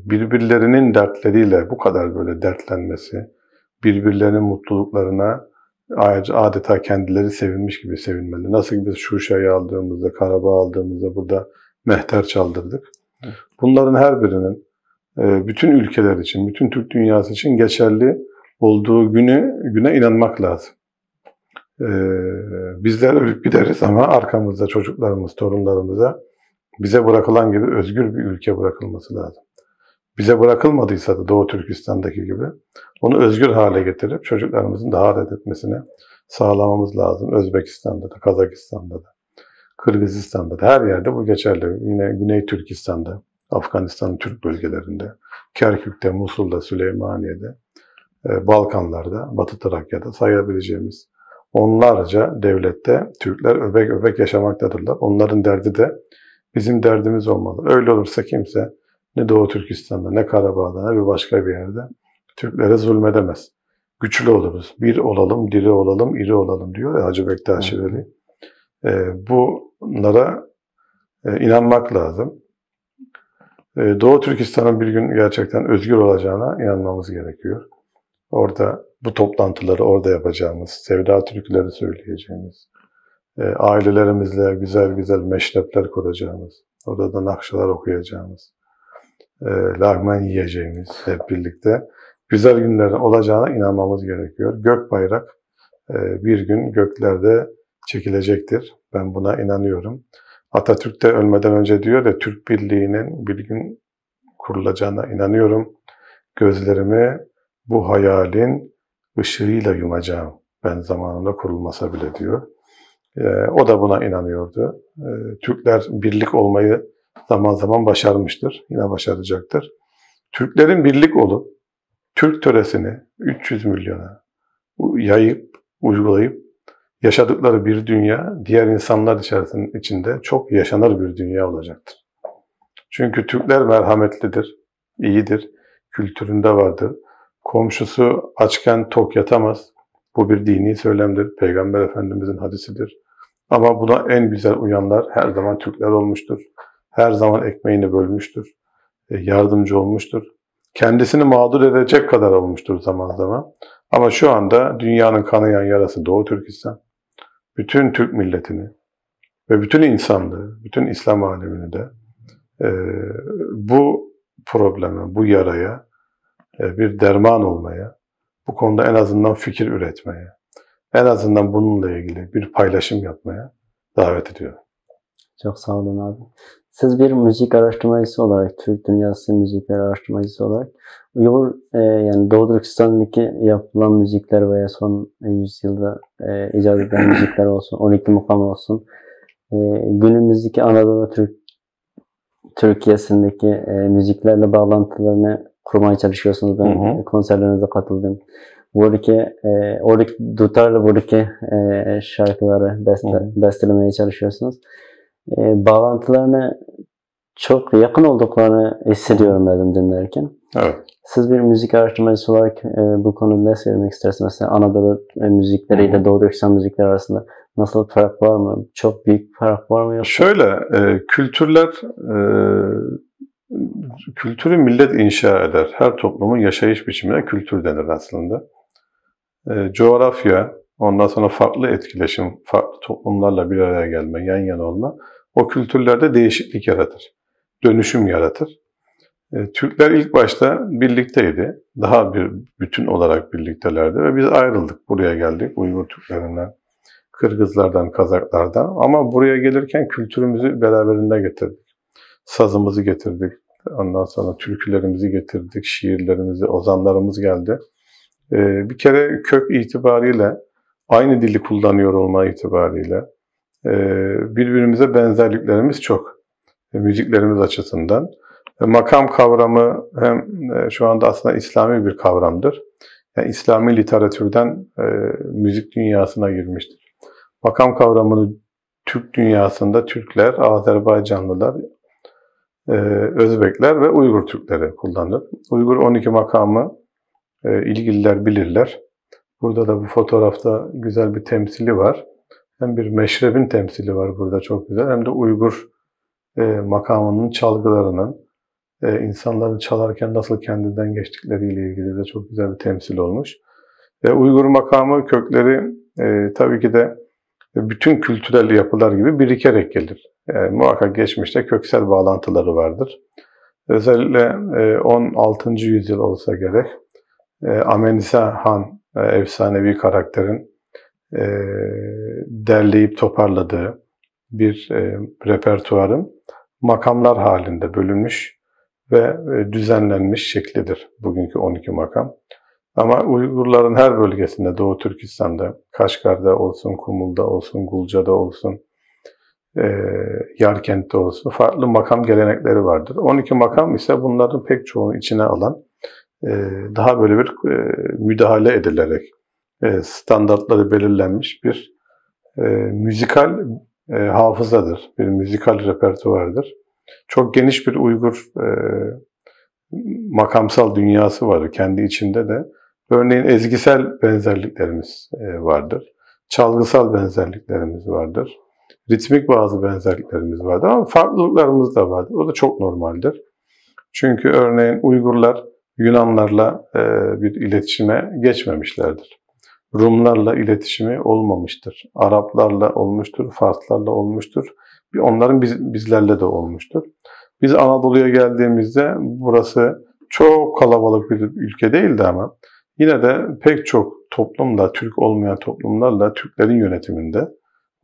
birbirlerinin dertleriyle bu kadar böyle dertlenmesi, birbirlerinin mutluluklarına adeta kendileri sevinmiş gibi sevinmeli. Nasıl ki biz Şuşa'yı aldığımızda, Karabağ aldığımızda burada mehter çaldırdık. Bunların her birinin bütün ülkeler için, bütün Türk dünyası için geçerli olduğu güne inanmak lazım. Bizler ölüp gideriz ama arkamızda çocuklarımız, torunlarımıza bize bırakılan gibi özgür bir ülke bırakılması lazım. Bize bırakılmadıysa da Doğu Türkistan'daki gibi onu özgür hale getirip çocuklarımızın da hareket etmesini sağlamamız lazım. Özbekistan'da da, Kazakistan'da da, Kırgızistan'da da, her yerde bu geçerli. Yine Güney Türkistan'da, Afganistan'ın Türk bölgelerinde, Kerkük'te, Musul'da, Süleymaniye'de, Balkanlar'da, Batı Trakya'da sayabileceğimiz onlarca devlette Türkler öbek öbek yaşamaktadırlar. Onların derdi de bizim derdimiz olmalı. Öyle olursa kimse ne Doğu Türkistan'da, ne Karabağ'da, ne bir başka bir yerde Türklere zulmedemez. Güçlü oluruz. Bir olalım, diri olalım, iri olalım diyor ya Hacı Bektaş Veli. Bunlara inanmak lazım. Doğu Türkistan'ın bir gün gerçekten özgür olacağına inanmamız gerekiyor. Orada bu toplantıları orada yapacağımız, sevda türküleri söyleyeceğimiz, ailelerimizle güzel güzel meşrepler kuracağımız, orada da nakşalar okuyacağımız, lağmen yiyeceğimiz hep birlikte güzel günlerin olacağına inanmamız gerekiyor. Gök bayrak bir gün göklerde çekilecektir. Ben buna inanıyorum. Atatürk de ölmeden önce diyor ya, Türk Birliği'nin bir gün kurulacağına inanıyorum. Gözlerimi bu hayalin ışığıyla yumacağım. Ben zamanında kurulmasa bile diyor. O da buna inanıyordu. Türkler birlik olmayı zaman zaman başarmıştır. Yine başaracaktır. Türklerin birlik olup Türk töresini 300 milyona yayıp, uygulayıp yaşadıkları bir dünya diğer insanlar içinde çok yaşanır bir dünya olacaktır. Çünkü Türkler merhametlidir, iyidir, kültüründe vardır. Komşusu açken tok yatamaz. Bu bir dini söylemdir. Peygamber Efendimizin hadisidir. Ama buna en güzel uyanlar her zaman Türkler olmuştur. Her zaman ekmeğini bölmüştür. Yardımcı olmuştur. Kendisini mağdur edecek kadar olmuştur zaman zaman. Ama şu anda dünyanın kanayan yarası Doğu Türkistan. Bütün Türk milletini ve bütün insanlığı, bütün İslam alemini de bu probleme, bu yaraya bir derman olmaya, bu konuda en azından fikir üretmeye, en azından bununla ilgili bir paylaşım yapmaya davet ediyorum. Çok sağ olun abi. Siz bir müzik araştırmacısı olarak, Türk dünyası müzikleri araştırmacısı olarak yani Doğu Türkistan'daki yapılan müzikler veya son 100 yılda icat edilen müzikler olsun, 12 mukam olsun, günümüzdeki Anadolu Türkiye'sindeki müziklerle bağlantılarını kurmaya çalışıyorsunuz. Ben konserlerinize katıldım. Oradaki tutarlı buradaki şarkıları bestelemeye çalışıyorsunuz. Bağlantılarını çok yakın olduklarını hissediyorum ben dinlerken. Evet. Siz bir müzik araştırmacısı olarak bu konuda ne söylemek istersiniz? Mesela Anadolu müzikleriyle Doğu Türkistan müzikleri arasında nasıl bir fark var mı? Çok büyük bir fark var mı? Yoksa? Şöyle, kültürü millet inşa eder. Her toplumun yaşayış biçimine kültür denir aslında. Coğrafya, ondan sonra farklı etkileşim, farklı toplumlarla bir araya gelme, yan yana olma, o kültürlerde değişiklik yaratır, dönüşüm yaratır. Türkler ilk başta birlikteydi, daha bir bütün olarak birliktelerdi ve biz ayrıldık, buraya geldik Uygur Türklerinden. Kırgızlardan, Kazaklardan. Ama buraya gelirken kültürümüzü beraberinde getirdik. Sazımızı getirdik. Ondan sonra türkülerimizi getirdik, şiirlerimizi, ozanlarımız geldi. Bir kere kök itibariyle, aynı dili kullanıyor olma itibariyle birbirimize benzerliklerimiz çok. Müziklerimiz açısından. Makam kavramı hem şu anda aslında İslami bir kavramdır. Yani İslami literatürden müzik dünyasına girmiştir. Makam kavramını Türk dünyasında Türkler, Azerbaycanlılar, Özbekler ve Uygur Türkleri kullanır. Uygur 12 makamı ilgililer bilirler. Burada da bu fotoğrafta güzel bir temsili var. Hem bir meşrebin temsili var burada çok güzel, hem de Uygur makamının çalgılarının, insanların çalarken nasıl kendinden geçtikleriyle ilgili de çok güzel bir temsil olmuş. Uygur makamı kökleri tabii ki de bütün kültürel yapılar gibi birikerek gelir. Muhakkak geçmişte köksel bağlantıları vardır. Özellikle 16. yüzyıl olsa gerek, Amenisa Han, efsanevi karakterin derleyip toparladığı bir repertuarın makamlar halinde bölünmüş ve düzenlenmiş şeklidir bugünkü 12 makam. Ama Uygurların her bölgesinde, Doğu Türkistan'da, Kaşgar'da olsun, Kumul'da olsun, Gulca'da olsun, Yarkent'te olsun farklı makam gelenekleri vardır. 12 makam ise bunların pek çoğunu içine alan, daha böyle bir müdahale edilerek standartları belirlenmiş bir müzikal hafızadır, bir müzikal repertuardır. Çok geniş bir Uygur makamsal dünyası vardır kendi içinde de. Örneğin ezgisel benzerliklerimiz vardır. Çalgısal benzerliklerimiz vardır. Ritmik bazı benzerliklerimiz vardır ama farklılıklarımız da vardır. O da çok normaldir. Çünkü örneğin Uygurlar Yunanlarla bir iletişime geçmemişlerdir. Rumlarla iletişimi olmamıştır. Araplarla olmuştur, Farslarla olmuştur. Onların bizlerle de olmuştur. Biz Anadolu'ya geldiğimizde burası çok kalabalık bir ülke değildi ama yine de pek çok toplumla, Türk olmayan toplumlarla Türklerin yönetiminde,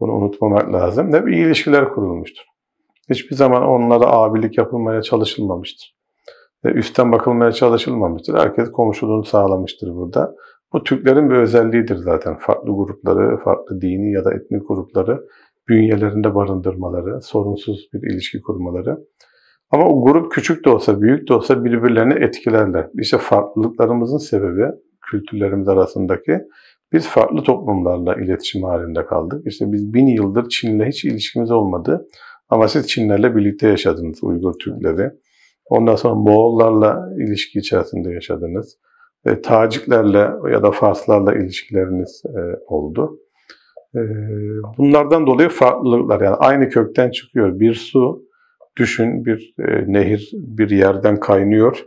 bunu unutmamak lazım, hep iyi ilişkiler kurulmuştur. Hiçbir zaman onlara abilik yapılmaya çalışılmamıştır. Üstten bakılmaya çalışılmamıştır. Herkes komşuluğunu sağlamıştır burada. Bu Türklerin bir özelliğidir zaten. Farklı grupları, farklı dini ya da etnik grupları bünyelerinde barındırmaları, sorunsuz bir ilişki kurmaları. Ama o grup küçük de olsa, büyük de olsa birbirlerini etkilerler. İşte farklılıklarımızın sebebi, kültürlerimiz arasındaki, biz farklı toplumlarla iletişim halinde kaldık. İşte biz 1000 yıldır Çin'le hiç ilişkimiz olmadı. Ama siz Çinlerle birlikte yaşadınız, Uygur Türkleri. Ondan sonra Moğollarla ilişki içerisinde yaşadınız. Taciklerle ya da Farslarla ilişkileriniz oldu. Bunlardan dolayı farklılıklar, yani aynı kökten çıkıyor. Bir su, düşün, bir nehir bir yerden kaynıyor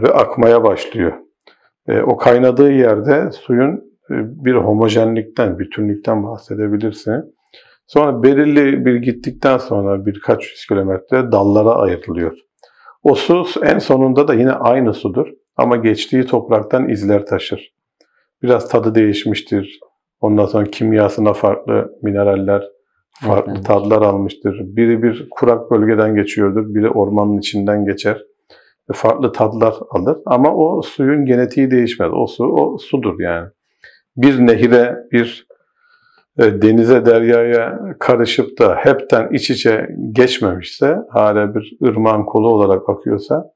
ve akmaya başlıyor. O kaynadığı yerde suyun bir homojenlikten, bütünlükten bahsedebilirsin. Sonra belirli bir gittikten sonra birkaç yüz kilometre dallara ayrılıyor. O su en sonunda da yine aynı sudur ama geçtiği topraktan izler taşır. Biraz tadı değişmiştir. Ondan sonra kimyasına farklı mineraller, farklı tadlar almıştır. Biri bir kurak bölgeden geçiyordur, biri ormanın içinden geçer. Farklı tadlar alır ama o suyun genetiği değişmez. O su, o sudur yani. Bir nehire, bir denize, deryaya karışıp da hepten iç içe geçmemişse, hala bir ırmağın kolu olarak akıyorsa,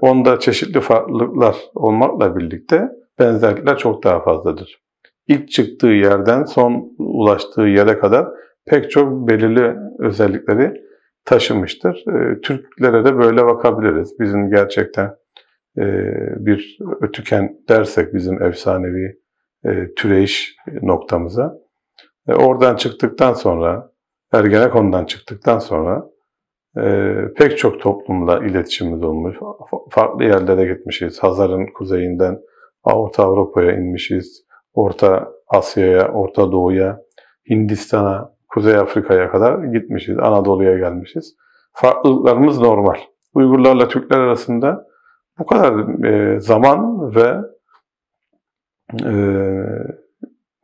onda çeşitli farklılıklar olmakla birlikte benzerlikler çok daha fazladır. İlk çıktığı yerden son ulaştığı yere kadar pek çok belirli özellikleri taşımıştır. Türklere de böyle bakabiliriz. Bizim gerçekten bir Ötüken dersek bizim efsanevi türeyiş noktamıza, oradan çıktıktan sonra, Ergenekon'dan çıktıktan sonra pek çok toplumla iletişimimiz olmuş. Farklı yerlere gitmişiz. Hazar'ın kuzeyinden Orta Avrupa'ya inmişiz. Orta Asya'ya, Orta Doğu'ya, Hindistan'a, Kuzey Afrika'ya kadar gitmişiz. Anadolu'ya gelmişiz. Farklılıklarımız normal. Uygurlarla Türkler arasında bu kadar zaman ve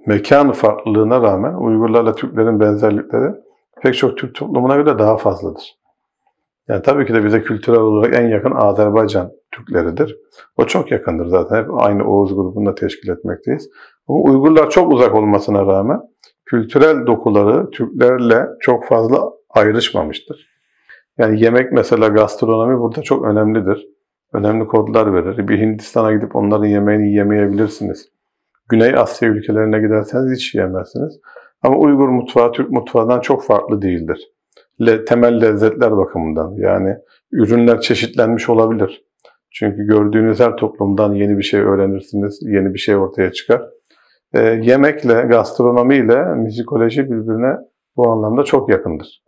mekan farklılığına rağmen Uygurlarla Türklerin benzerlikleri pek çok Türk toplumuna göre daha fazladır. Yani tabii ki de bize kültürel olarak en yakın Azerbaycan Türkleridir. O çok yakındır zaten. Hep aynı Oğuz grubunda teşkil etmekteyiz. Ama Uygurlar çok uzak olmasına rağmen kültürel dokuları Türklerle çok fazla ayrışmamıştır. Yani yemek mesela gastronomi burada çok önemlidir. Önemli kodlar verir. Bir Hindistan'a gidip onların yemeğini yemeyebilirsiniz. Güney Asya ülkelerine giderseniz hiç yiyemezsiniz. Ama Uygur mutfağı Türk mutfağından çok farklı değildir. Temel lezzetler bakımından yani ürünler çeşitlenmiş olabilir. Çünkü gördüğünüz her toplumdan yeni bir şey öğrenirsiniz, yeni bir şey ortaya çıkar. Yemekle, gastronomiyle müzikoloji birbirine bu anlamda çok yakındır.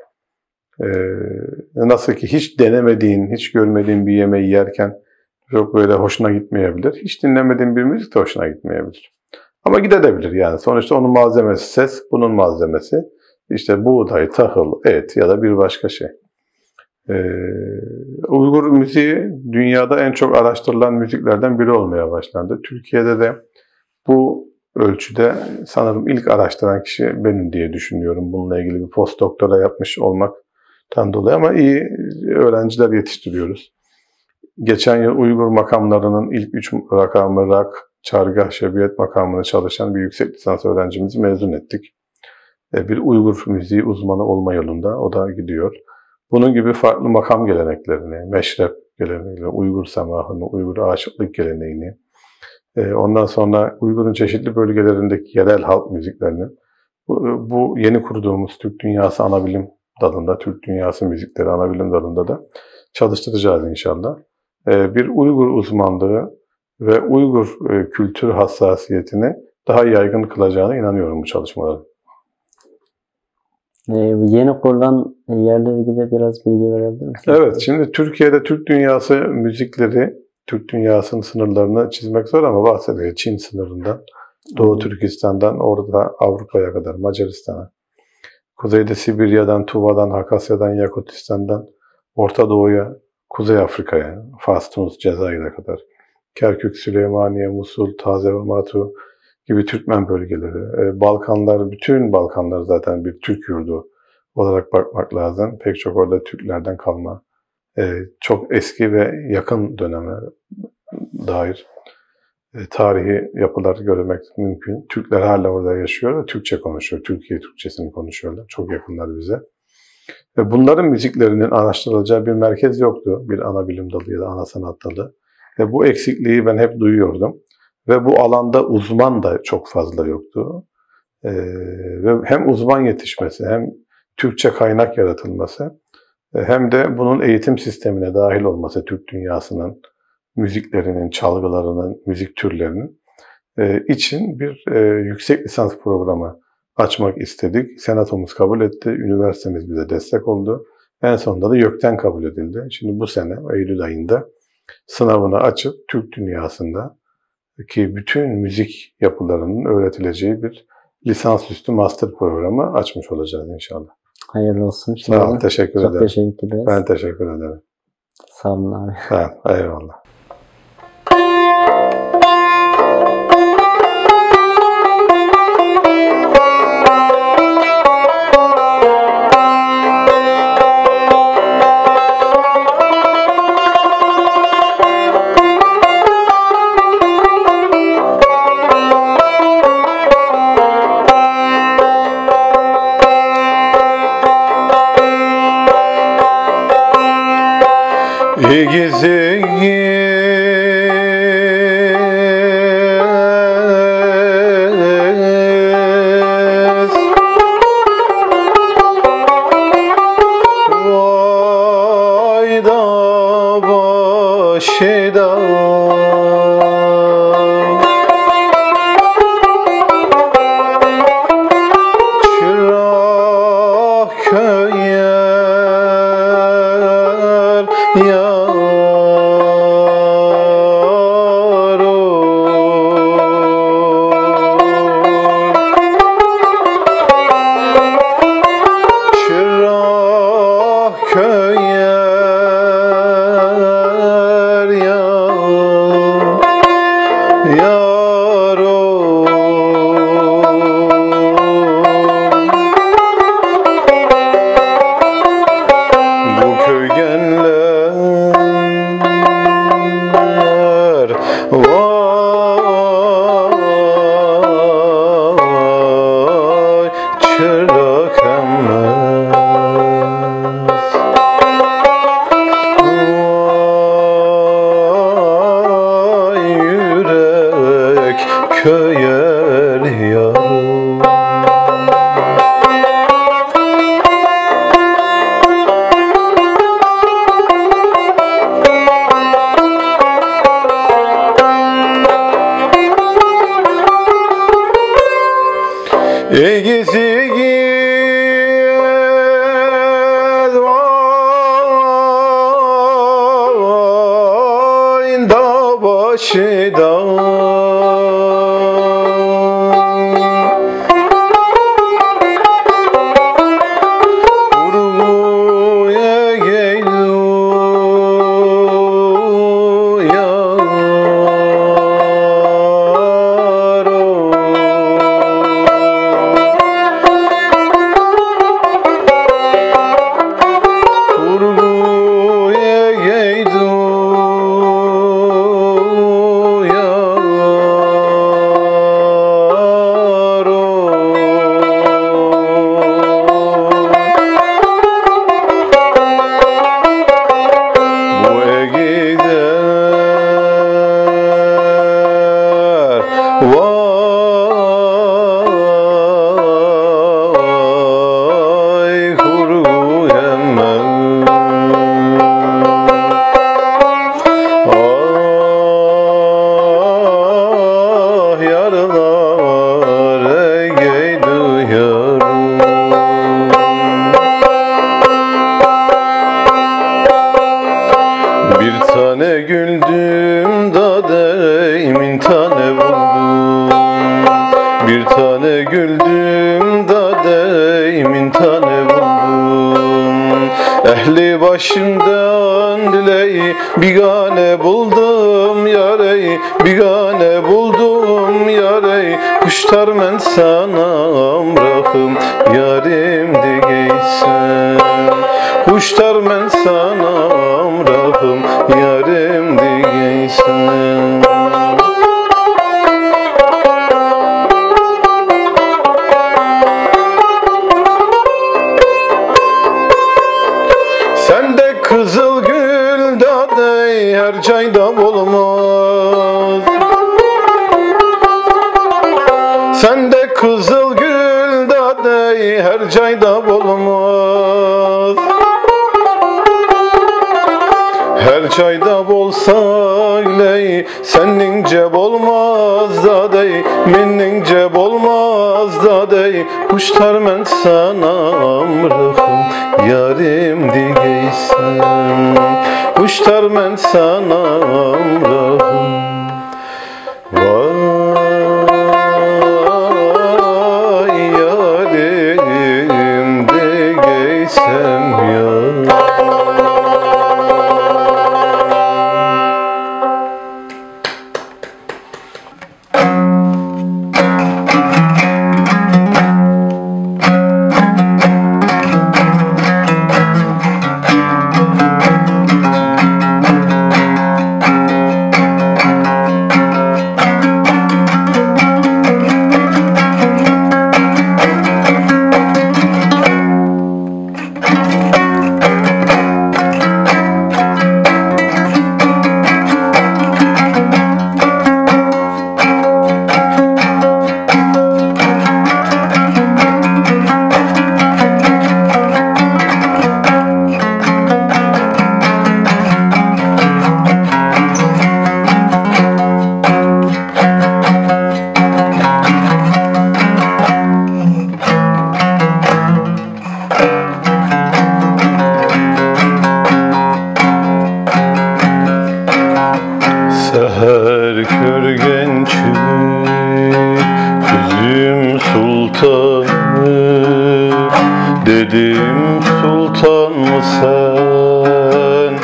Nasıl ki hiç denemediğin, hiç görmediğin bir yemeği yerken çok böyle hoşuna gitmeyebilir. Hiç dinlemediğin bir müzik de hoşuna gitmeyebilir. Ama gidebilir yani. Sonuçta onun malzemesi ses, bunun malzemesi işte buğday, tahıl, et ya da bir başka şey. Uygur müziği dünyada en çok araştırılan müziklerden biri olmaya başlandı. Türkiye'de de bu ölçüde sanırım ilk araştıran kişi benim diye düşünüyorum. Bununla ilgili bir postdoktora yapmış olmaktan dolayı ama iyi öğrenciler yetiştiriyoruz. Geçen yıl Uygur makamlarının ilk 3 rakamı rak, çargah, şebiyet makamını çalışan bir yüksek lisans öğrencimizi mezun ettik. Bir Uygur müziği uzmanı olma yolunda o da gidiyor. Bunun gibi farklı makam geleneklerini, meşrep geleneğini, Uygur semahını, Uygur aşıklık geleneğini, ondan sonra Uygur'un çeşitli bölgelerindeki yerel halk müziklerini bu yeni kurduğumuz Türk Dünyası Anabilim dalında, Türk Dünyası Müzikleri Anabilim dalında da çalıştıracağız inşallah. Bir Uygur uzmanlığı ve Uygur kültür hassasiyetini daha yaygın kılacağına inanıyorum bu çalışmaların. Yeni kurulan yerlere ilgili biraz bilgi verebilir misiniz? Evet, şimdi Türkiye'de Türk Dünyası müzikleri, Türk Dünyası'nın sınırlarını çizmek zor ama bahsediyor. Çin sınırından, Doğu Türkistan'dan, orada Avrupa'ya kadar, Macaristan'a, kuzeyde Sibirya'dan, Tuva'dan, Hakasya'dan, Yakutistan'dan, Orta Doğu'ya, Kuzey Afrika'ya, Fas, Tunus, Cezayir'e kadar, Kerkük, Süleymaniye, Musul, Taze ve Matu gibi Türkmen bölgeleri, Balkanlar, bütün Balkanlar zaten bir Türk yurdu olarak bakmak lazım. Pek çok orada Türklerden kalma, çok eski ve yakın döneme dair tarihi yapılar görmek mümkün. Türkler hala orada yaşıyor ve Türkçe konuşuyor. Türkiye Türkçesini konuşuyorlar. Çok yakınlar bize. Ve bunların müziklerinin araştırılacağı bir merkez yoktu. Bir ana bilim dalı ya da ana sanat dalı. Ve bu eksikliği ben hep duyuyordum. Ve bu alanda uzman da çok fazla yoktu. Ve hem uzman yetişmesi, hem Türkçe kaynak yaratılması, hem de bunun eğitim sistemine dahil olması, Türk dünyasının müziklerinin, çalgılarının, müzik türlerinin için bir yüksek lisans programı açmak istedik. Senatomuz kabul etti, üniversitemiz bize destek oldu. En sonunda da YÖK'ten kabul edildi. Şimdi bu sene Eylül ayında sınavını açıp Türk dünyasında ki bütün müzik yapılarının öğretileceği bir lisansüstü master programı açmış olacağız inşallah. Hayırlı olsun. Sağ ol, teşekkür ederim. Çok teşekkür ederiz. Ben teşekkür ederim. Sağ olun abi. Ha, eyvallah. Yar başı Urguya geylu Bir tane güldüm da deymin tane buldum. Bir tane güldüm da deymin tane buldum. Ehli başımdan dileği bigane buldum yarey, bigane buldum yarey. Kuşlar men sana amrahım yarim digeysen. Kuşlar men sana amrahım yarim digeysen. Sende kızıl gül dadey her çayda olmaz. Sende kızıl gül dadey her çayda olmaz. Her çayda bolsa ley senin ceb olmaz dadey, minnin ceb olmaz dadey. Kuşlar men sana amrahım yarim digeysen. Kuşlar men sana amrahım. Vay yarim digeysem ya. Seher körgen çık gözüm sultanım. Dedim sultan mı sen?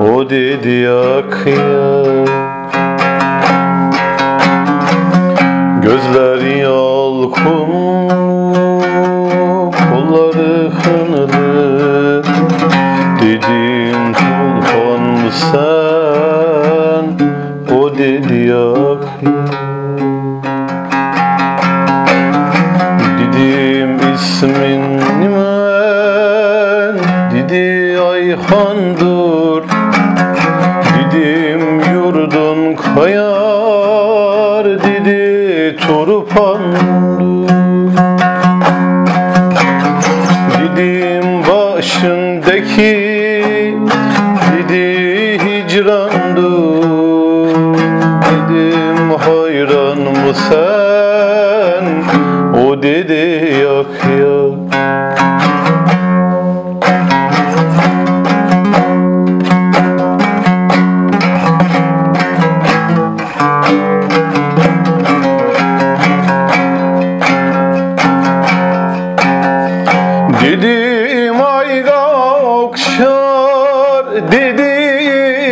O dedi yak ya. Gözleri yalkum, kolları hınırı. Dedim sultan mı sen? O dedi yak ya. Dedim ismin nimen? Dedi Ayhan'dır. Dedim yurdun kayar. Dedi Turpan'dır. Dedim başındaki dedi hicrandır. Dedim hayran mı sen? O dedi yak yak. dedi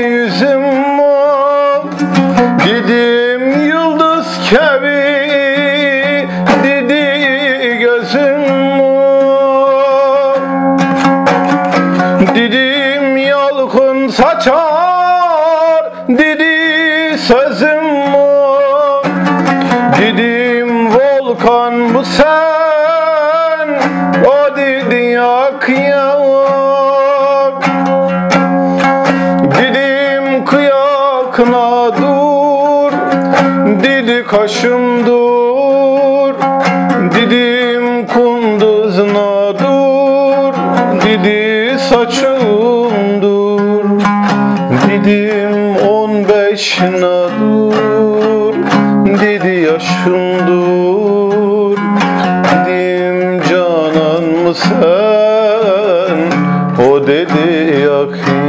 yüzüm mor, dedim yıldız kebi, dedi gözüm mor. Dedim yalkın saçar, dedi sözüm mor. Dedim volkan bu sen, o dedi yak yak. Dedim kıyakına dur, dedi kaşım dur. Dedim kunduzuna dur, dedi saçım dur. Dedim 15'ine dur, dedi yaşım dur. Dedim canan mı sen, o dedi yak